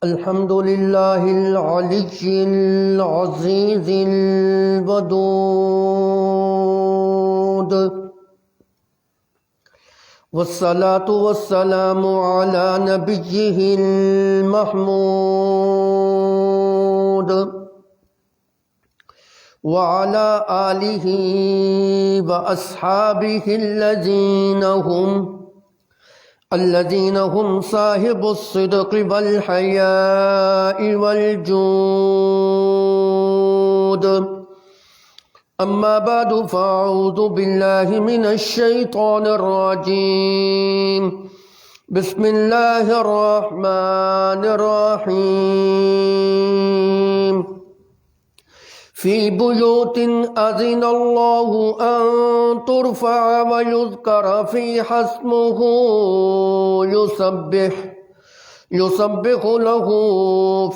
الحمد لله العلي العزيز الودود، والصلاة والسلام على نبيه المحمود وعلى آله وأصحابه الذين هم صاحب الصدق والحياء والجود. أما بعد فأعوذ بالله من الشيطان الرجيم. بسم الله الرحمن الرحيم. في بيوت أذن الله أن ترفع ويذكر فيها اسمه يسبح له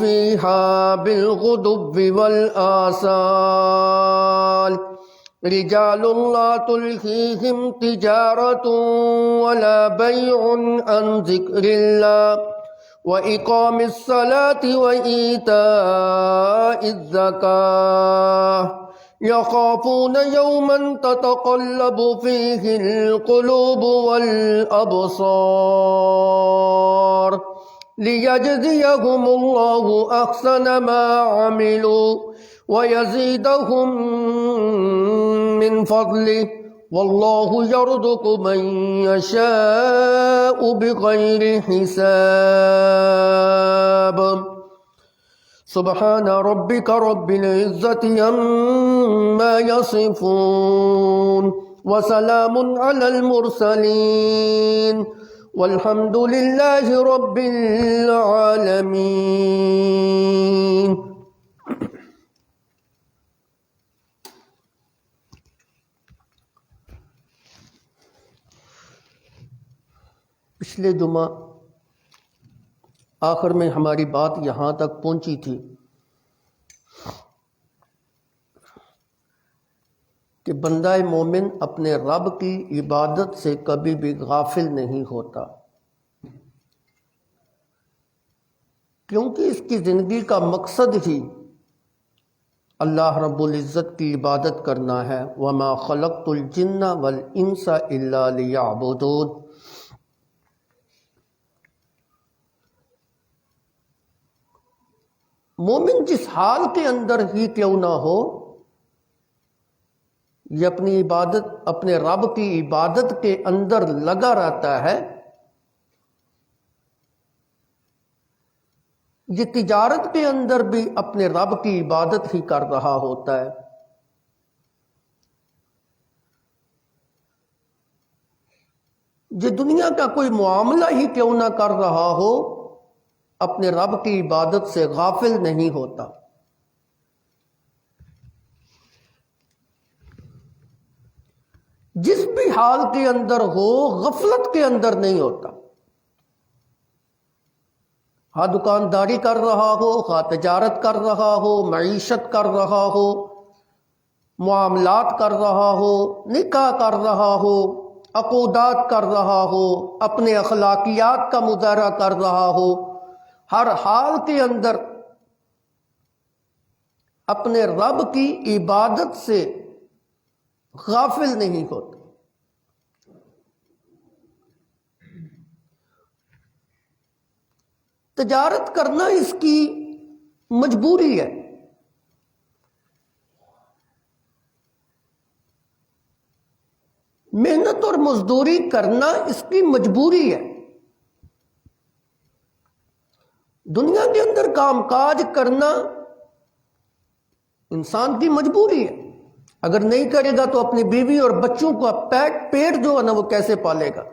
فيها بالغدو والآصال رجال لا تلهيهم تجارة ولا بيع عن ذكر الله وإقام الصلاة وإيتاء الزكاة يخافون يوما تتقلب فيه القلوب والأبصار ليجزيهم الله أحسن ما عملوا ويزيدهم من فضله والله يرزق من يشاء بغير حساب. سبحان ربك رب العزة عما يصفون وسلام على المرسلين والحمد لله رب العالمين. پچھلے جمعہ آخر میں ہماری بات یہاں تک پہنچی تھی کہ بندہ مومن اپنے رب کی عبادت سے کبھی بھی غافل نہیں ہوتا، کیونکہ اس کی زندگی کا مقصد ہی اللہ رب العزت کی عبادت کرنا ہے. وَمَا خَلَقْتُ الْجِنَّ وَالْإِنسَ إِلَّا لِيَعْبُدُونِ. مومن جس حال کے اندر ہی کیوں نہ ہو، یہ اپنی عبادت، اپنے رب کی عبادت کے اندر لگا رہتا ہے. یہ تجارت کے اندر بھی اپنے رب کی عبادت ہی کر رہا ہوتا ہے. یہ دنیا کا کوئی معاملہ ہی کیوں نہ کر رہا ہو، اپنے رب کی عبادت سے غافل نہیں ہوتا. جس بھی حال کے اندر ہو، غفلت کے اندر نہیں ہوتا. ہاں دکانداری کر رہا ہو، ہاں تجارت کر رہا ہو، معیشت کر رہا ہو، معاملات کر رہا ہو، نکاح کر رہا ہو، عقودات کر رہا ہو، اپنے اخلاقیات کا مظاہرہ کر رہا ہو، ہر حال کے اندر اپنے رب کی عبادت سے غافل نہیں ہوتا. تجارت کرنا اس کی مجبوری ہے. محنت اور مزدوری کرنا اس کی مجبوری ہے. دنیا کے اندر کام کاج کرنا انسان کی مجبوری ہے. اگر نہیں کرے گا تو اپنی بیوی اور بچوں کا پیٹ جو ہے نا وہ کیسے پالے گا.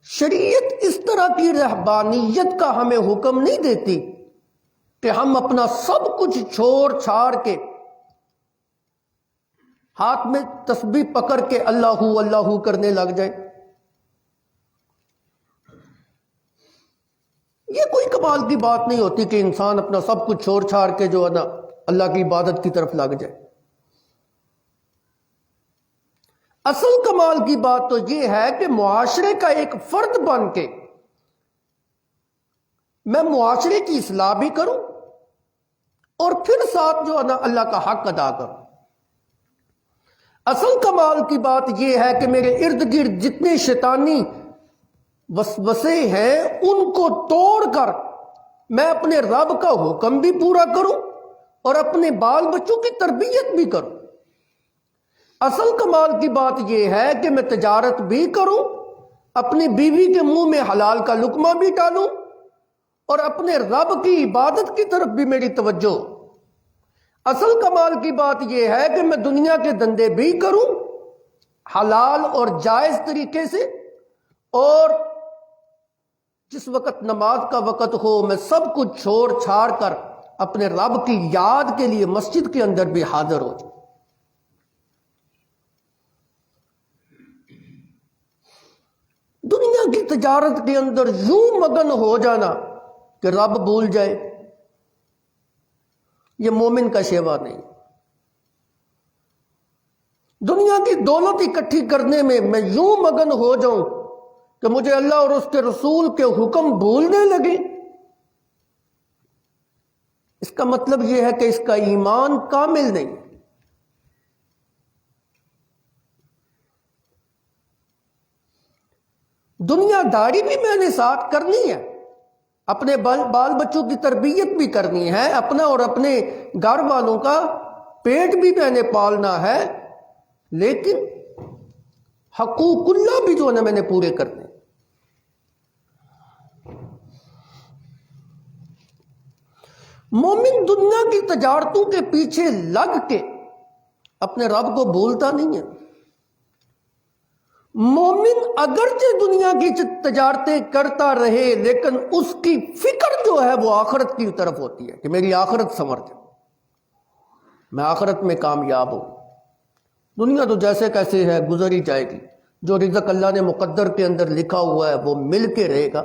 شریعت اس طرح کی رہبانیت کا ہمیں حکم نہیں دیتی کہ ہم اپنا سب کچھ چھوڑ چھاڑ کے ہاتھ میں تسبیح پکڑ کے اللہ اللہ کرنے لگ جائیں. یہ کوئی کمال کی بات نہیں ہوتی کہ انسان اپنا سب کچھ چھوڑ چھاڑ کے جو ہے نا اللہ کی عبادت کی طرف لگ جائے. اصل کمال کی بات تو یہ ہے کہ معاشرے کا ایک فرد بن کے میں معاشرے کی اصلاح بھی کروں اور پھر ساتھ جو ہے نا اللہ کا حق ادا کروں۔ اصل کمال کی بات یہ ہے کہ میرے ارد گرد جتنے شیطانی وسوسے ہیں ان کو توڑ کر میں اپنے رب کا حکم بھی پورا کروں اور اپنے بال بچوں کی تربیت بھی کروں۔ اصل کمال کی بات یہ ہے کہ میں تجارت بھی کروں، اپنی بیوی کے منہ میں حلال کا لقمہ بھی ڈالوں اور اپنے رب کی عبادت کی طرف بھی میری توجہ ہو۔ اصل کمال کی بات یہ ہے کہ میں دنیا کے دندے بھی کروں حلال اور جائز طریقے سے، اور جس وقت نماز کا وقت ہو میں سب کچھ چھوڑ چھاڑ کر اپنے رب کی یاد کے لیے مسجد کے اندر بھی حاضر ہو جاؤں۔ دنیا کی تجارت کے اندر یوں مگن ہو جانا کہ رب بھول جائے، یہ مومن کا شیوا نہیں۔ دنیا کی دولت اکٹھی کرنے میں یوں مگن ہو جاؤں کہ مجھے اللہ اور اس کے رسول کے حکم بھولنے لگے، اس کا مطلب یہ ہے کہ اس کا ایمان کامل نہیں۔ دنیا داری بھی میں نے ساتھ کرنی ہے، اپنے بال بچوں کی تربیت بھی کرنی ہے، اپنا اور اپنے گھر والوں کا پیٹ بھی میں نے پالنا ہے، لیکن حقوق اللہ بھی جو ہے نا میں نے پورے کرنے۔ مومن دنیا کی تجارتوں کے پیچھے لگ کے اپنے رب کو بھولتا نہیں ہے۔ مومن اگرچہ دنیا کی تجارتیں کرتا رہے لیکن اس کی فکر جو ہے وہ آخرت کی طرف ہوتی ہے کہ میری آخرت سنور جائے، میں آخرت میں کامیاب ہوں۔ دنیا تو جیسے کیسے ہے گزر ہی جائے گی، جو رزق اللہ نے مقدر کے اندر لکھا ہوا ہے وہ مل کے رہے گا۔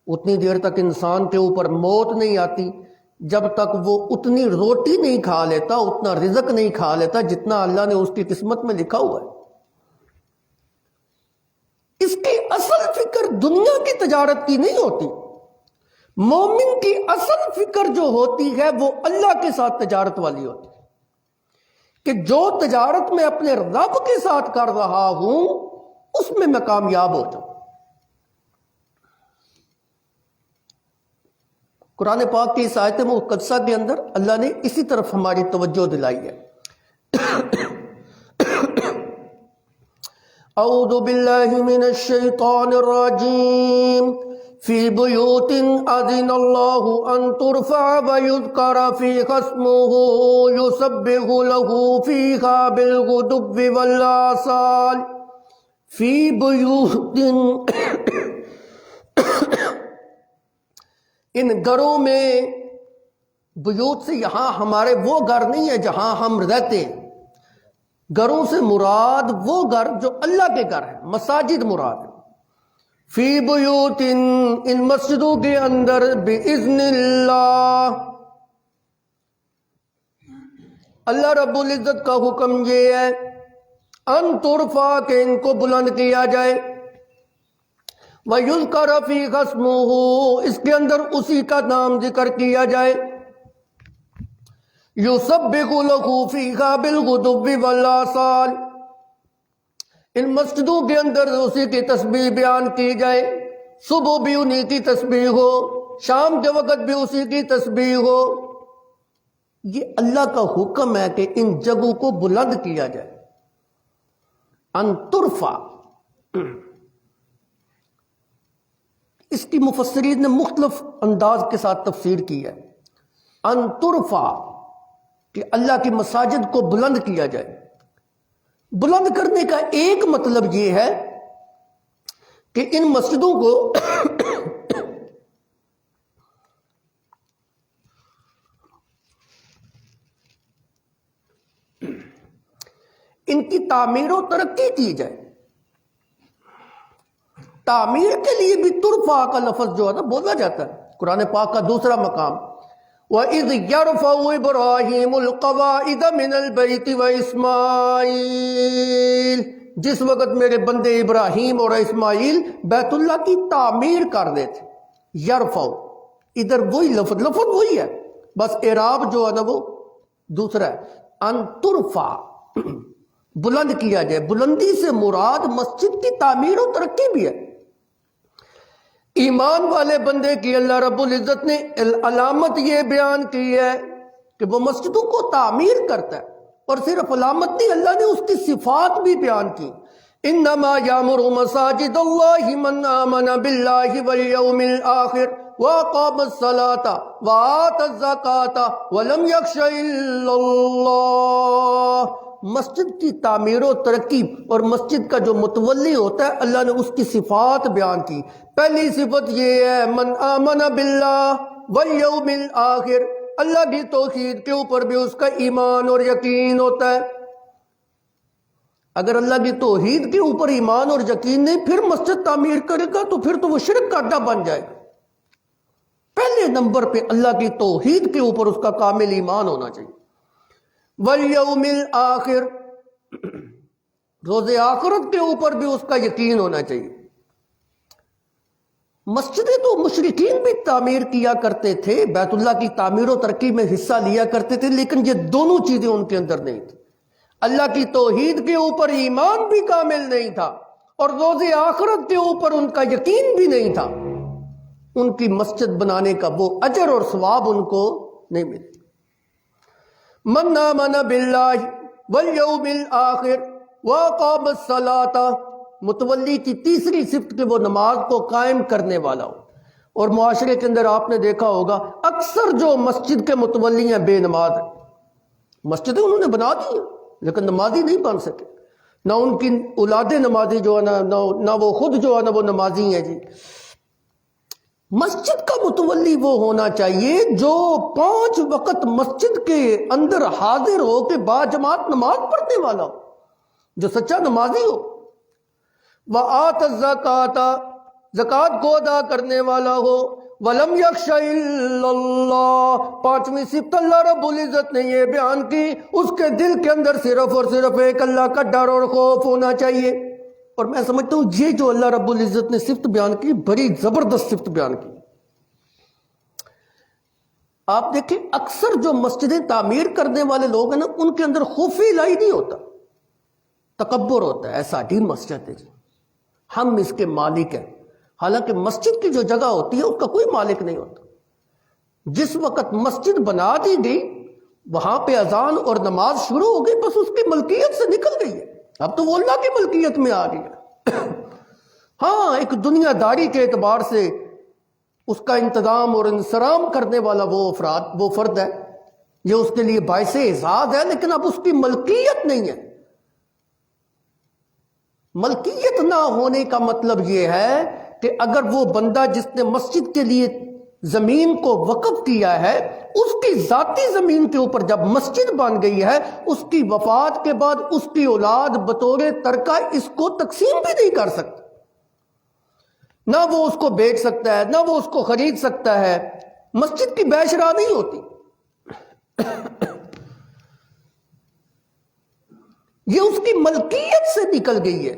اتنی دیر تک انسان کے اوپر موت نہیں آتی جب تک وہ اتنی روٹی نہیں کھا لیتا، اتنا رزق نہیں کھا لیتا جتنا اللہ نے اس کی قسمت میں لکھا ہوا ہے۔ اس کی اصل فکر دنیا کی تجارت کی نہیں ہوتی، مومن کی اصل فکر جو ہوتی ہے وہ اللہ کے ساتھ تجارت والی ہوتی ہے کہ جو تجارت میں اپنے رب کے ساتھ کر رہا ہوں اس میں کامیاب ہو جاؤں۔ قرآن پاک کی اس آیت مقدسہ کے اندر اللہ نے اسی طرف ہماری توجہ دلائی ہے۔ اعوذ باللہ من الشیطان الرجیم فی بیوت اذن اللہ ان ترفع ویذکر فیہا اسمہ یسبح لہ فیہا بالغدو والآصال فی بیوت ان گھروں میں، بیوت سے یہاں ہمارے وہ گھر نہیں ہے جہاں ہم رہتے ہیں، گھروں سے مراد وہ گھر جو اللہ کے گھر ہیں، مساجد مراد ہے۔ فی بیوت ان مسجدوں کے اندر باذن اللہ، اللہ رب العزت کا حکم یہ ہے ان ترفع کہ ان کو بلند کیا جائے، وَيُذْكَرَ فِيهَا اسْمُهُ اس کے اندر اسی کا نام ذکر کیا جائے، يُسَبِّحُ لَهُ فِيهَا بِالْغُدُوِّ وَالْآصَالِ ان مسجدوں کے اندر اسی کی تسبیح بیان کی جائے، صبح بھی انہی کی تسبیح ہو، شام کے وقت بھی اسی کی تسبیح ہو۔ یہ اللہ کا حکم ہے کہ ان جگہوں کو بلند کیا جائے۔ ان ترفع، اس کی مفسرین نے مختلف انداز کے ساتھ تفسیر کی ہے۔ ان ترفع کہ اللہ کی مساجد کو بلند کیا جائے۔ بلند کرنے کا ایک مطلب یہ ہے کہ ان مسجدوں کو ان کی تعمیر و ترقی کی جائے۔ تعمیر کے لیے بھی ترفع کا لفظ جو ہے نا بولا جاتا ہے۔ قرآن پاک کا دوسرا مقام وَإِذْ يَرْفَعُ إِبْرَاهِيمُ الْقَوَاعِدَ مِنَ الْبَيْتِ وَإِسْمَاعِيلُ جس وقت میرے بندے ابراہیم اور اسماعیل بیت اللہ کی تعمیر کر رہے تھے. یرفع ادھر وہی لفظ وہی ہے، بس اعراب جو ہے نا وہ دوسرا ہے. ان ترفع بلند کیا جائے. بلندی سے مراد مسجد کی تعمیر و ترقی بھی ہے. ایمان والے بندے کی اللہ رب العزت نے علامت یہ بیان کی ہے کہ وہ مسجدوں کو تعمیر کرتا ہے، اور صرف علامت نہیں، اللہ نے اس کی صفات بھی بیان کی. انما یامر مساجد اللہ من آمن باللہ والیوم الآخر واقام الصلاة وآت الزکاة ولم یخش الا اللہ. مسجد کی تعمیر و ترقی اور مسجد کا جو متولی ہوتا ہے، اللہ نے اس کی صفات بیان کی. پہلی صفت یہ ہے من آمن باللہ والیوم الآخر، اللہ کی توحید کے اوپر بھی اس کا ایمان اور یقین ہوتا ہے. اگر اللہ کی توحید کے اوپر ایمان اور یقین نہیں، پھر مسجد تعمیر کرے گا تو پھر تو وہ شرک کا اڈا بن جائے گا. پہلے نمبر پہ اللہ کی توحید کے اوپر اس کا کامل ایمان ہونا چاہیے. والیوم الآخر، روز آخرت کے اوپر بھی اس کا یقین ہونا چاہیے. مسجدیں تو مشرکین بھی تعمیر کیا کرتے تھے، بیت اللہ کی تعمیر و ترقی میں حصہ لیا کرتے تھے، لیکن یہ دونوں چیزیں ان کے اندر نہیں تھی. اللہ کی توحید کے اوپر ایمان بھی کامل نہیں تھا، اور روز آخرت کے اوپر ان کا یقین بھی نہیں تھا. ان کی مسجد بنانے کا وہ اجر اور ثواب ان کو نہیں ملتا. من آمن باللہ والیوم الآخر واقام الصلاۃ، متولی کی تیسری صفت کہ وہ نماز کو قائم کرنے والا ہو. اور معاشرے کے اندر آپ نے دیکھا ہوگا اکثر جو مسجد کے متولی ہیں بے نماز ہیں. مسجدیں انہوں نے بنا دی ہیں لیکن نمازی نہیں بن سکے. نہ ان کی اولاد نمازی جو ہے نہ وہ خود جو ہے نا وہ نمازی ہیں. جی مسجد کا متولی وہ ہونا چاہیے جو 5 وقت مسجد کے اندر حاضر ہو کے با جماعت نماز پڑھنے والا ہو، جو سچا نمازی ہو. وآت الزکاة، زکوٰۃ کو ادا کرنے والا ہو. ولم یخش الا اللہ، 5ویں صفت اللہ رب العزت نے یہ بیان کی، اس کے دل کے اندر صرف اور صرف ایک اللہ کا ڈر اور خوف ہونا چاہیے. اور میں سمجھتا ہوں یہ جو اللہ رب العزت نے صفت بیان کی بڑی زبردست صفت بیان کی. آپ دیکھیں اکثر جو مسجدیں تعمیر کرنے والے لوگ ہیں نا، ان کے اندر خوف الہی نہیں ہوتا، تکبر ہوتا ہے. ایسا ہی مسجد ہے جی، ہم اس کے مالک ہیں. حالانکہ مسجد کی جو جگہ ہوتی ہے اس کا کوئی مالک نہیں ہوتا. جس وقت مسجد بنا دی گئی وہاں پہ اذان اور نماز شروع ہو گئی، بس اس کی ملکیت سے نکل گئی ہے. اب تو وہ اللہ کی ملکیت میں آ گئی ہے. ہاں ایک دنیا داری کے اعتبار سے اس کا انتظام اور انصرام کرنے والا وہ فرد ہے، یہ اس کے لیے باعث اعزاز ہے، لیکن اب اس کی ملکیت نہیں ہے. ملکیت نہ ہونے کا مطلب یہ ہے کہ اگر وہ بندہ جس نے مسجد کے لیے زمین کو وقف کیا ہے، اس کی ذاتی زمین کے اوپر جب مسجد بن گئی ہے، اس کی وفات کے بعد اس کی اولاد بطور ترکہ اس کو تقسیم بھی نہیں کر سکتا. نہ وہ اس کو بیچ سکتا ہے، نہ وہ اس کو خرید سکتا ہے. مسجد کی بے شرا نہیں ہوتی. یہ اس کی ملکیت سے نکل گئی ہے.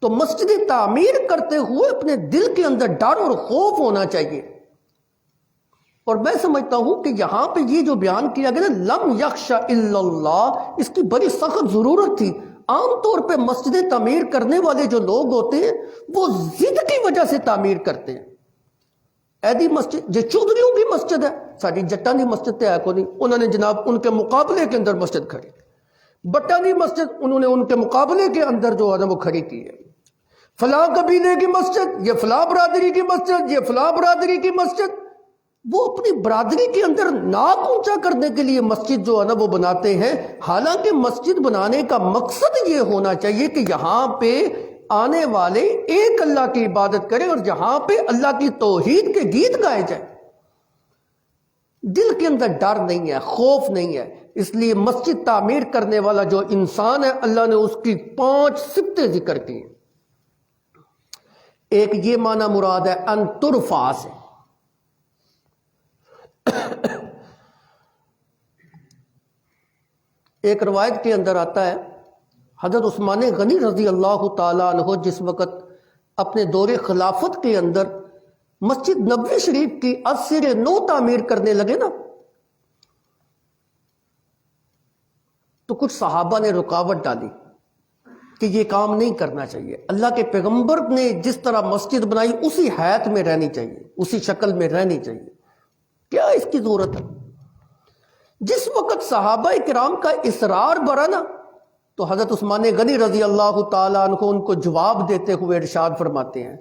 تو مسجد تعمیر کرتے ہوئے اپنے دل کے اندر ڈر اور خوف ہونا چاہیے. اور میں سمجھتا ہوں کہ یہاں پہ یہ جو بیان کیا گیا نا لم یخش الا اللہ، اس کی بڑی سخت ضرورت تھی. عام طور پہ مسجدیں تعمیر کرنے والے جو لوگ ہوتے ہیں وہ ضد کی وجہ سے تعمیر کرتے ہیں. ایدی مسجد یہ چودھریوں کی مسجد ہے، ساری جٹانی مسجد تے ہے کو نہیں. انہوں نے جناب ان کے مقابلے کے اندر مسجد کھڑی. بٹانی مسجد انہوں نے ان کے مقابلے کے اندر جو ہے نا وہ کھڑی کی ہے. فلاں قبیلے کی مسجد، یہ فلاں برادری کی مسجد، یہ فلاں برادری کی مسجد. وہ اپنی برادری کے اندر ناک اونچا کرنے کے لیے مسجد جو ہے نا وہ بناتے ہیں. حالانکہ مسجد بنانے کا مقصد یہ ہونا چاہیے کہ یہاں پہ آنے والے ایک اللہ کی عبادت کریں اور یہاں پہ اللہ کی توحید کے گیت گائے جائیں. دل کے اندر ڈر نہیں ہے، خوف نہیں ہے. اس لیے مسجد تعمیر کرنے والا جو انسان ہے، اللہ نے اس کی 5 صفتیں ذکر کی. ایک یہ معنی مراد ہے ان ترفع سے. ایک روایت کے اندر آتا ہے حضرت عثمان غنی رضی اللہ تعالیٰ عنہ جس وقت اپنے دور خلافت کے اندر مسجد نبوی شریف کی از سر نو تعمیر کرنے لگے نا، تو کچھ صحابہ نے رکاوٹ ڈالی کہ یہ کام نہیں کرنا چاہیے، اللہ کے پیغمبر نے جس طرح مسجد بنائی اسی حیت میں رہنی چاہیے، اسی شکل میں رہنی چاہیے، کیا اس کی ضرورت ہے؟ جس وقت صحابہ کرام کا اصرار بڑھا نا، تو حضرت عثمان غنی رضی اللہ تعالیٰ عنہ ان کو جواب دیتے ہوئے ارشاد فرماتے ہیں،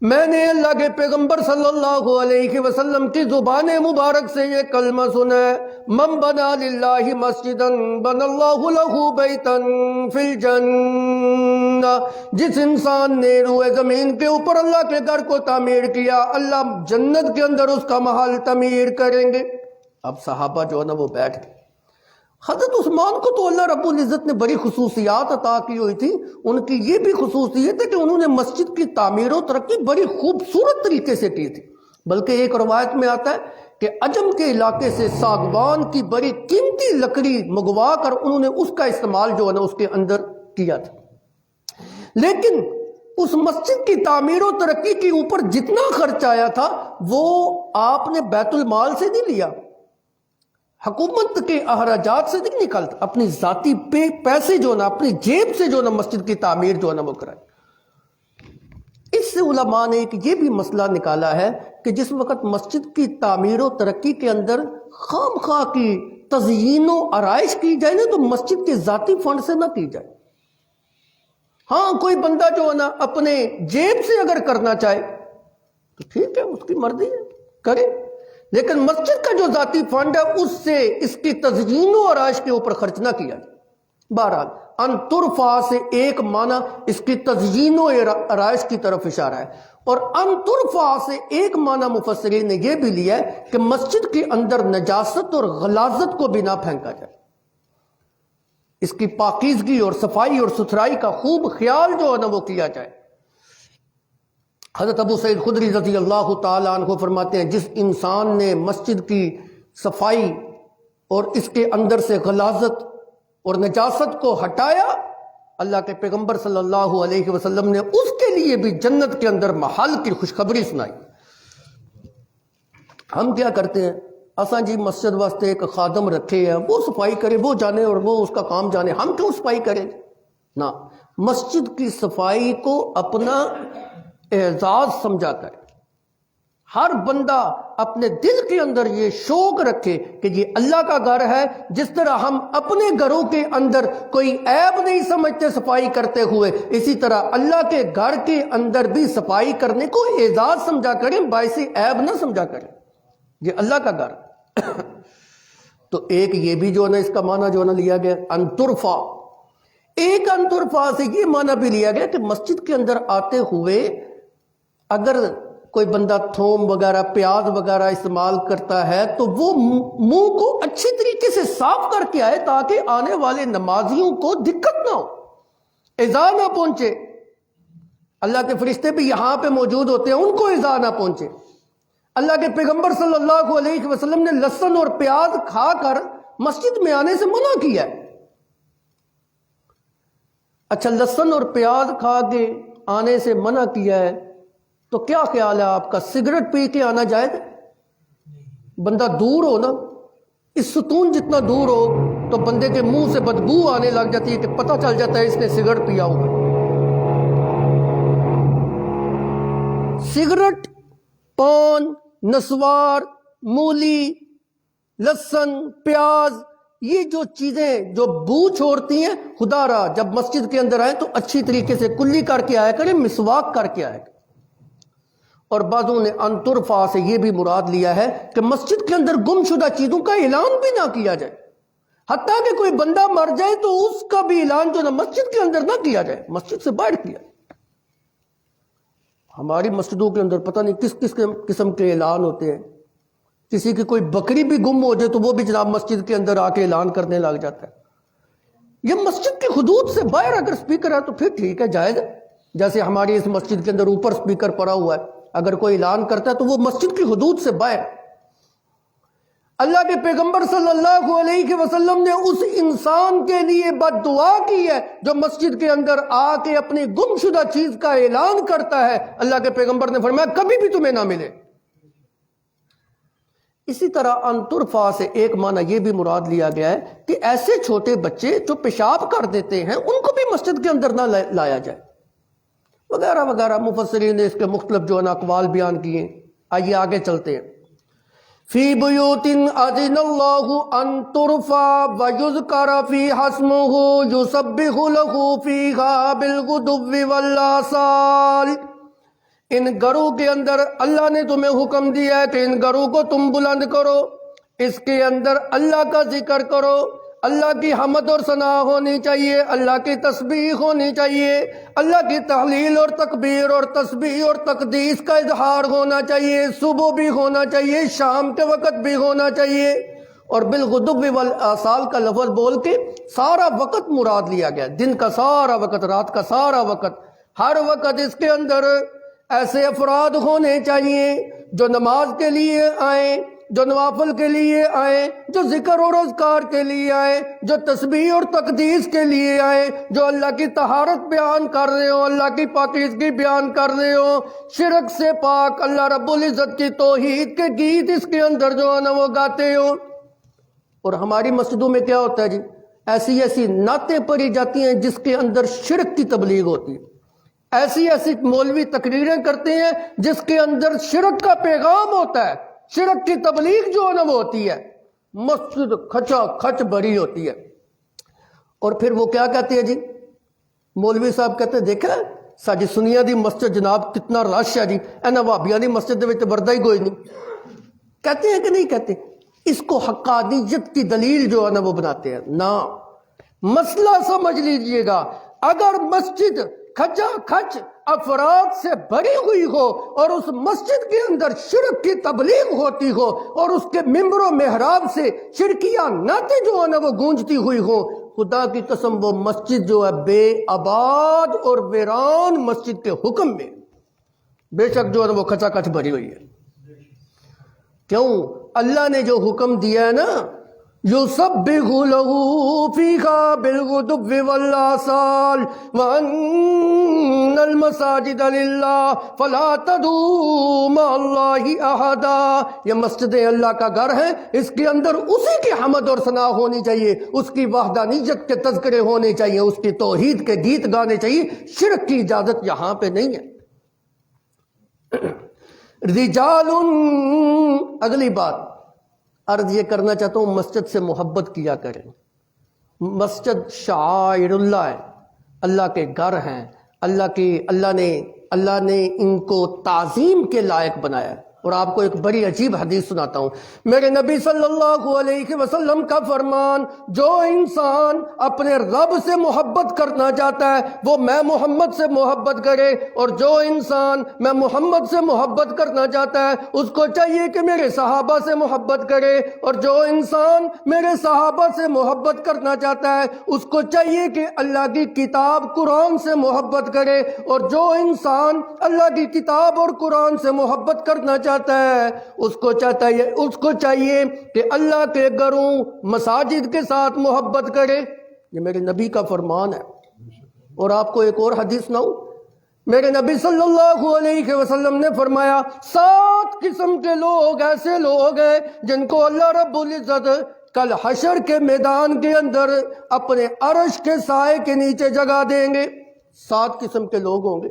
میں نے اللہ کے پیغمبر صلی اللہ علیہ وسلم کی زبان مبارک سے یہ کلمہ سنا ہے، من بنا للہ مسجدا بنا اللہ لہ بیتا فی الجنہ، جس انسان نے روئے زمین کے اوپر اللہ کے گھر کو تعمیر کیا، اللہ جنت کے اندر اس کا محل تعمیر کریں گے۔ اب صحابہ جو ہے نا وہ بیٹھ گئے۔ حضرت عثمان کو تو اللہ رب العزت نے بڑی خصوصیات عطا کی ہوئی تھی، ان کی یہ بھی خصوصیت ہے کہ انہوں نے مسجد کی تعمیر و ترقی بڑی خوبصورت طریقے سے کی تھی، بلکہ ایک روایت میں آتا ہے کہ عجم کے علاقے سے ساگوان کی بڑی قیمتی لکڑی منگوا کر انہوں نے اس کا استعمال جو ہے نا اس کے اندر کیا تھا۔ لیکن اس مسجد کی تعمیر و ترقی کے اوپر جتنا خرچ آیا تھا وہ آپ نے بیت المال سے نہیں لیا، حکومت کے اخراجات سے نہیں نکالتا، اپنی ذاتی پیسے جو نا اپنی جیب سے جو نا مسجد کی تعمیر جو نا وہ کرائے۔ اس سے علماء نے ایک یہ بھی مسئلہ نکالا ہے کہ جس وقت مسجد کی تعمیر و ترقی کے اندر خام خواہ کی تزئین و آرائش کی جائے نا تو مسجد کے ذاتی فنڈ سے نہ کی جائے۔ ہاں کوئی بندہ جو ہے نا اپنے جیب سے اگر کرنا چاہے تو ٹھیک ہے، اس کی مرضی ہے، کرے، لیکن مسجد کا جو ذاتی فنڈ ہے اس سے اس کی تزئین و آرائش کے اوپر خرچ نہ کیا جائے۔ بہرحال ان ترفع سے ایک معنی اس کی تزئین و آرائش کی طرف اشارہ ہے، اور ان ترفع سے ایک معنی مفسرین نے یہ بھی لیا ہے کہ مسجد کے اندر نجاست اور غلاظت کو بھی نہ پھینکا جائے، اس کی پاکیزگی اور صفائی اور ستھرائی کا خوب خیال جو ہے نا وہ کیا جائے۔ حضرت ابو سعید خدری رضی اللہ تعالیٰ عنہ فرماتے ہیں، جس انسان نے مسجد کی صفائی اور اس کے اندر سے غلاظت اور نجاست کو ہٹایا، اللہ کے پیغمبر صلی اللہ علیہ وسلم نے اس کے لیے بھی جنت کے اندر محل کی خوشخبری سنائی۔ ہم کیا کرتے ہیں، اساں جی مسجد واسطے ایک خادم رکھے ہیں، وہ صفائی کرے، وہ جانے اور وہ اس کا کام جانے، ہم کیوں صفائی کریں؟ نہ، مسجد کی صفائی کو اپنا اعزاز سمجھا کرے، ہر بندہ اپنے دل کے اندر یہ شوق رکھے کہ یہ اللہ کا گھر ہے۔ جس طرح ہم اپنے گھروں کے اندر کوئی عیب نہیں سمجھتے صفائی کرتے ہوئے، اسی طرح اللہ کے گھر کے اندر بھی صفائی کرنے کو اعزاز سمجھا کریں، باعث عیب نہ سمجھا کریں، یہ اللہ کا گھر۔ تو ایک یہ بھی جو ہے نا اس کا معنی جو ہے نا لیا گیا انترفا، ایک انترفا سے یہ معنی بھی لیا گیا کہ مسجد کے اندر آتے ہوئے اگر کوئی بندہ تھوم وغیرہ پیاز وغیرہ استعمال کرتا ہے تو وہ منہ کو اچھی طریقے سے صاف کر کے آئے تاکہ آنے والے نمازیوں کو دقت نہ ہو، ایذا نہ پہنچے۔ اللہ کے فرشتے بھی یہاں پہ موجود ہوتے ہیں، ان کو ایذا نہ پہنچے۔ اللہ کے پیغمبر صلی اللہ علیہ وسلم نے لہسن اور پیاز کھا کر مسجد میں آنے سے منع کیا ہے۔ اچھا، لہسن اور پیاز کھا کے آنے سے منع کیا ہے تو کیا خیال ہے آپ کا، سگریٹ پی کے آنا جائز ہے؟ بندہ دور ہو نا، اس ستون جتنا دور ہو تو بندے کے منہ سے بدبو آنے لگ جاتی ہے کہ پتہ چل جاتا ہے اس نے سگریٹ پیا ہوگا۔ سگریٹ، پان، نسوار، مولی، لہسن، پیاز، یہ جو چیزیں جو بو چھوڑتی ہیں، خدا را جب مسجد کے اندر آئیں تو اچھی طریقے سے کلی کر کے آیا کریں، مسواک کر کے آیا کریں۔ اور بعضوں نے انترفا سے یہ بھی مراد لیا ہے کہ مسجد کے اندر گم شدہ چیزوں کا اعلان بھی نہ کیا جائے، حتیٰ کہ کوئی بندہ مر جائے تو اس کا بھی اعلان جو نا مسجد کے اندر نہ کیا جائے، مسجد سے باہر کیا جائے۔ ہماری مسجدوں کے اندر پتہ نہیں کس کس قسم کے اعلان ہوتے ہیں، کسی کی کوئی بکری بھی گم ہو جائے تو وہ بھی جناب مسجد کے اندر آ کے اعلان کرنے لگ جاتا ہے۔ یہ مسجد کی حدود سے باہر اگر سپیکر ہے تو پھر ٹھیک ہے، جائز ہے، جیسے ہماری اس مسجد کے اندر اوپر سپیکر پڑا ہوا ہے، اگر کوئی اعلان کرتا ہے تو وہ مسجد کی حدود سے باہر۔ اللہ کے پیغمبر صلی اللہ علیہ وسلم نے اس انسان کے لیے بد دعا کی ہے جو مسجد کے اندر آ کے اپنی گمشدہ چیز کا اعلان کرتا ہے. اللہ کے پیغمبر نے فرمایا کبھی بھی تمہیں نہ ملے. اسی طرح انترفا سے ایک معنی یہ بھی مراد لیا گیا ہے کہ ایسے چھوٹے بچے جو پیشاب کر دیتے ہیں ان کو بھی مسجد کے اندر نہ لایا جائے وغیرہ وغیرہ. مفسرین نے اس کے مختلف جو اقوال بیان کیے. آئیے آگے چلتے ہیں. فی بیوت اذن اللہ ان ترفع ویذکر فیہا اسمہ یسبح لہ فیہا بالغدو والآصال. ان گھروں کے اندر اللہ نے تمہیں حکم دیا ہے کہ ان گھروں کو تم بلند کرو, اس کے اندر اللہ کا ذکر کرو, اللہ کی حمد اور ثنا ہونی چاہیے, اللہ کی تسبیح ہونی چاہیے, اللہ کی تحلیل اور تکبیر اور تسبیح اور تقدیس کا اظہار ہونا چاہیے, صبح بھی ہونا چاہیے, شام کے وقت بھی ہونا چاہیے. اور بالغدو والآصال کا لفظ بول کے سارا وقت مراد لیا گیا, دن کا سارا وقت, رات کا سارا وقت, ہر وقت. اس کے اندر ایسے افراد ہونے چاہیے جو نماز کے لیے آئیں, جو نوافل کے لیے آئیں, جو ذکر اور اذکار کے لیے آئیں, جو تسبیح اور تقدیس کے لیے آئیں, جو اللہ کی طہارت بیان کر رہے ہوں, اللہ کی پاکیزگی بیان کر رہے ہوں, شرک سے پاک اللہ رب العزت کی توحید کے گیت اس کے اندر جو ہے نا وہ گاتے ہوں. اور ہماری مسجدوں میں کیا ہوتا ہے جی, ایسی ایسی نعتیں پڑھی جاتی ہیں جس کے اندر شرک کی تبلیغ ہوتی ہے. ایسی ایسی مولوی تقریریں کرتے ہیں جس کے اندر شرک کا پیغام ہوتا ہے, شرک کی تبلیغ جو ہے نا وہ ہوتی ہے. مسجد کھچا کھچ بھری ہوتی ہے. اور پھر وہ کیا کہتے ہیں جی, مولوی صاحب کہتے ہیں دیکھا ساڈی سنیا دی مسجد جناب کتنا رش ہے جی, اینا وہابیاں دی مسجد دے وچ بردہ ہی کوئی نہیں. کہتے ہیں کہ نہیں کہتے؟ اس کو حقانیت کی دلیل جو ہے نا وہ بناتے ہیں. نہ, مسئلہ سمجھ لیجئے گا, اگر مسجد کھچا کھچ افراد سے بھری ہوئی ہو اور اس مسجد کے اندر شرک کی تبلیغ ہوتی ہو اور اس کے ممبر و محراب سے شرکیہ نعتیں جو ہے نا وہ گونجتی ہوئی ہو, خدا کی قسم وہ مسجد جو ہے بے آباد اور ویران مسجد کے حکم میں بے شک جو ہے نا وہ کھچا کھچ بھری ہوئی ہے. کیوں؟ اللہ نے جو حکم دیا ہے نا, یسبح لہ فیہا بالغدو والآصال وان المساجد للہ فلا تدعوا مع اللہ احدا. یہ مسجدیں اللہ کا گھر ہے, اس کے اندر اسی کی حمد اور ثنا ہونی چاہیے, اس کی وحدانیت کے تذکرے ہونے چاہیے, اس کی توحید کے گیت گانے چاہیے. شرک کی اجازت یہاں پہ نہیں ہے. رجال, اگلی بات عرض یہ کرنا چاہتا ہوں, مسجد سے محبت کیا کریں. مسجد شعائر اللہ ہے, اللہ کے گھر ہیں, اللہ نے ان کو تعظیم کے لائق بنایا ہے. اور آپ کو ایک بڑی عجیب حدیث سناتا ہوں. میرے نبی صلی اللہ علیہ وسلم کا فرمان, جو انسان اپنے رب سے محبت کرنا چاہتا ہے وہ میں محمد سے محبت کرے, اور جو انسان میں محمد سے محبت کرنا چاہتا ہے اس کو چاہیے کہ میرے صحابہ سے محبت کرے, اور جو انسان میرے صحابہ سے محبت کرنا چاہتا ہے اس کو چاہیے کہ اللہ کی کتاب قرآن سے محبت کرے, اور جو انسان اللہ کی کتاب اور قرآن سے محبت کرنا چاہتا ہے اس کو چاہیے کہ اللہ کے گھروں مساجد کے ساتھ محبت کرے. یہ میرے نبی کا فرمان ہے. اور آپ کو ایک اور حدیث سناؤں. میرے نبی صلی اللہ علیہ وسلم نے فرمایا 7 قسم کے لوگ ایسے لوگ ہیں جن کو اللہ رب العزت کل حشر کے میدان کے اندر اپنے عرش کے سائے کے نیچے جگہ دیں گے. 7 قسم کے لوگ ہوں گے.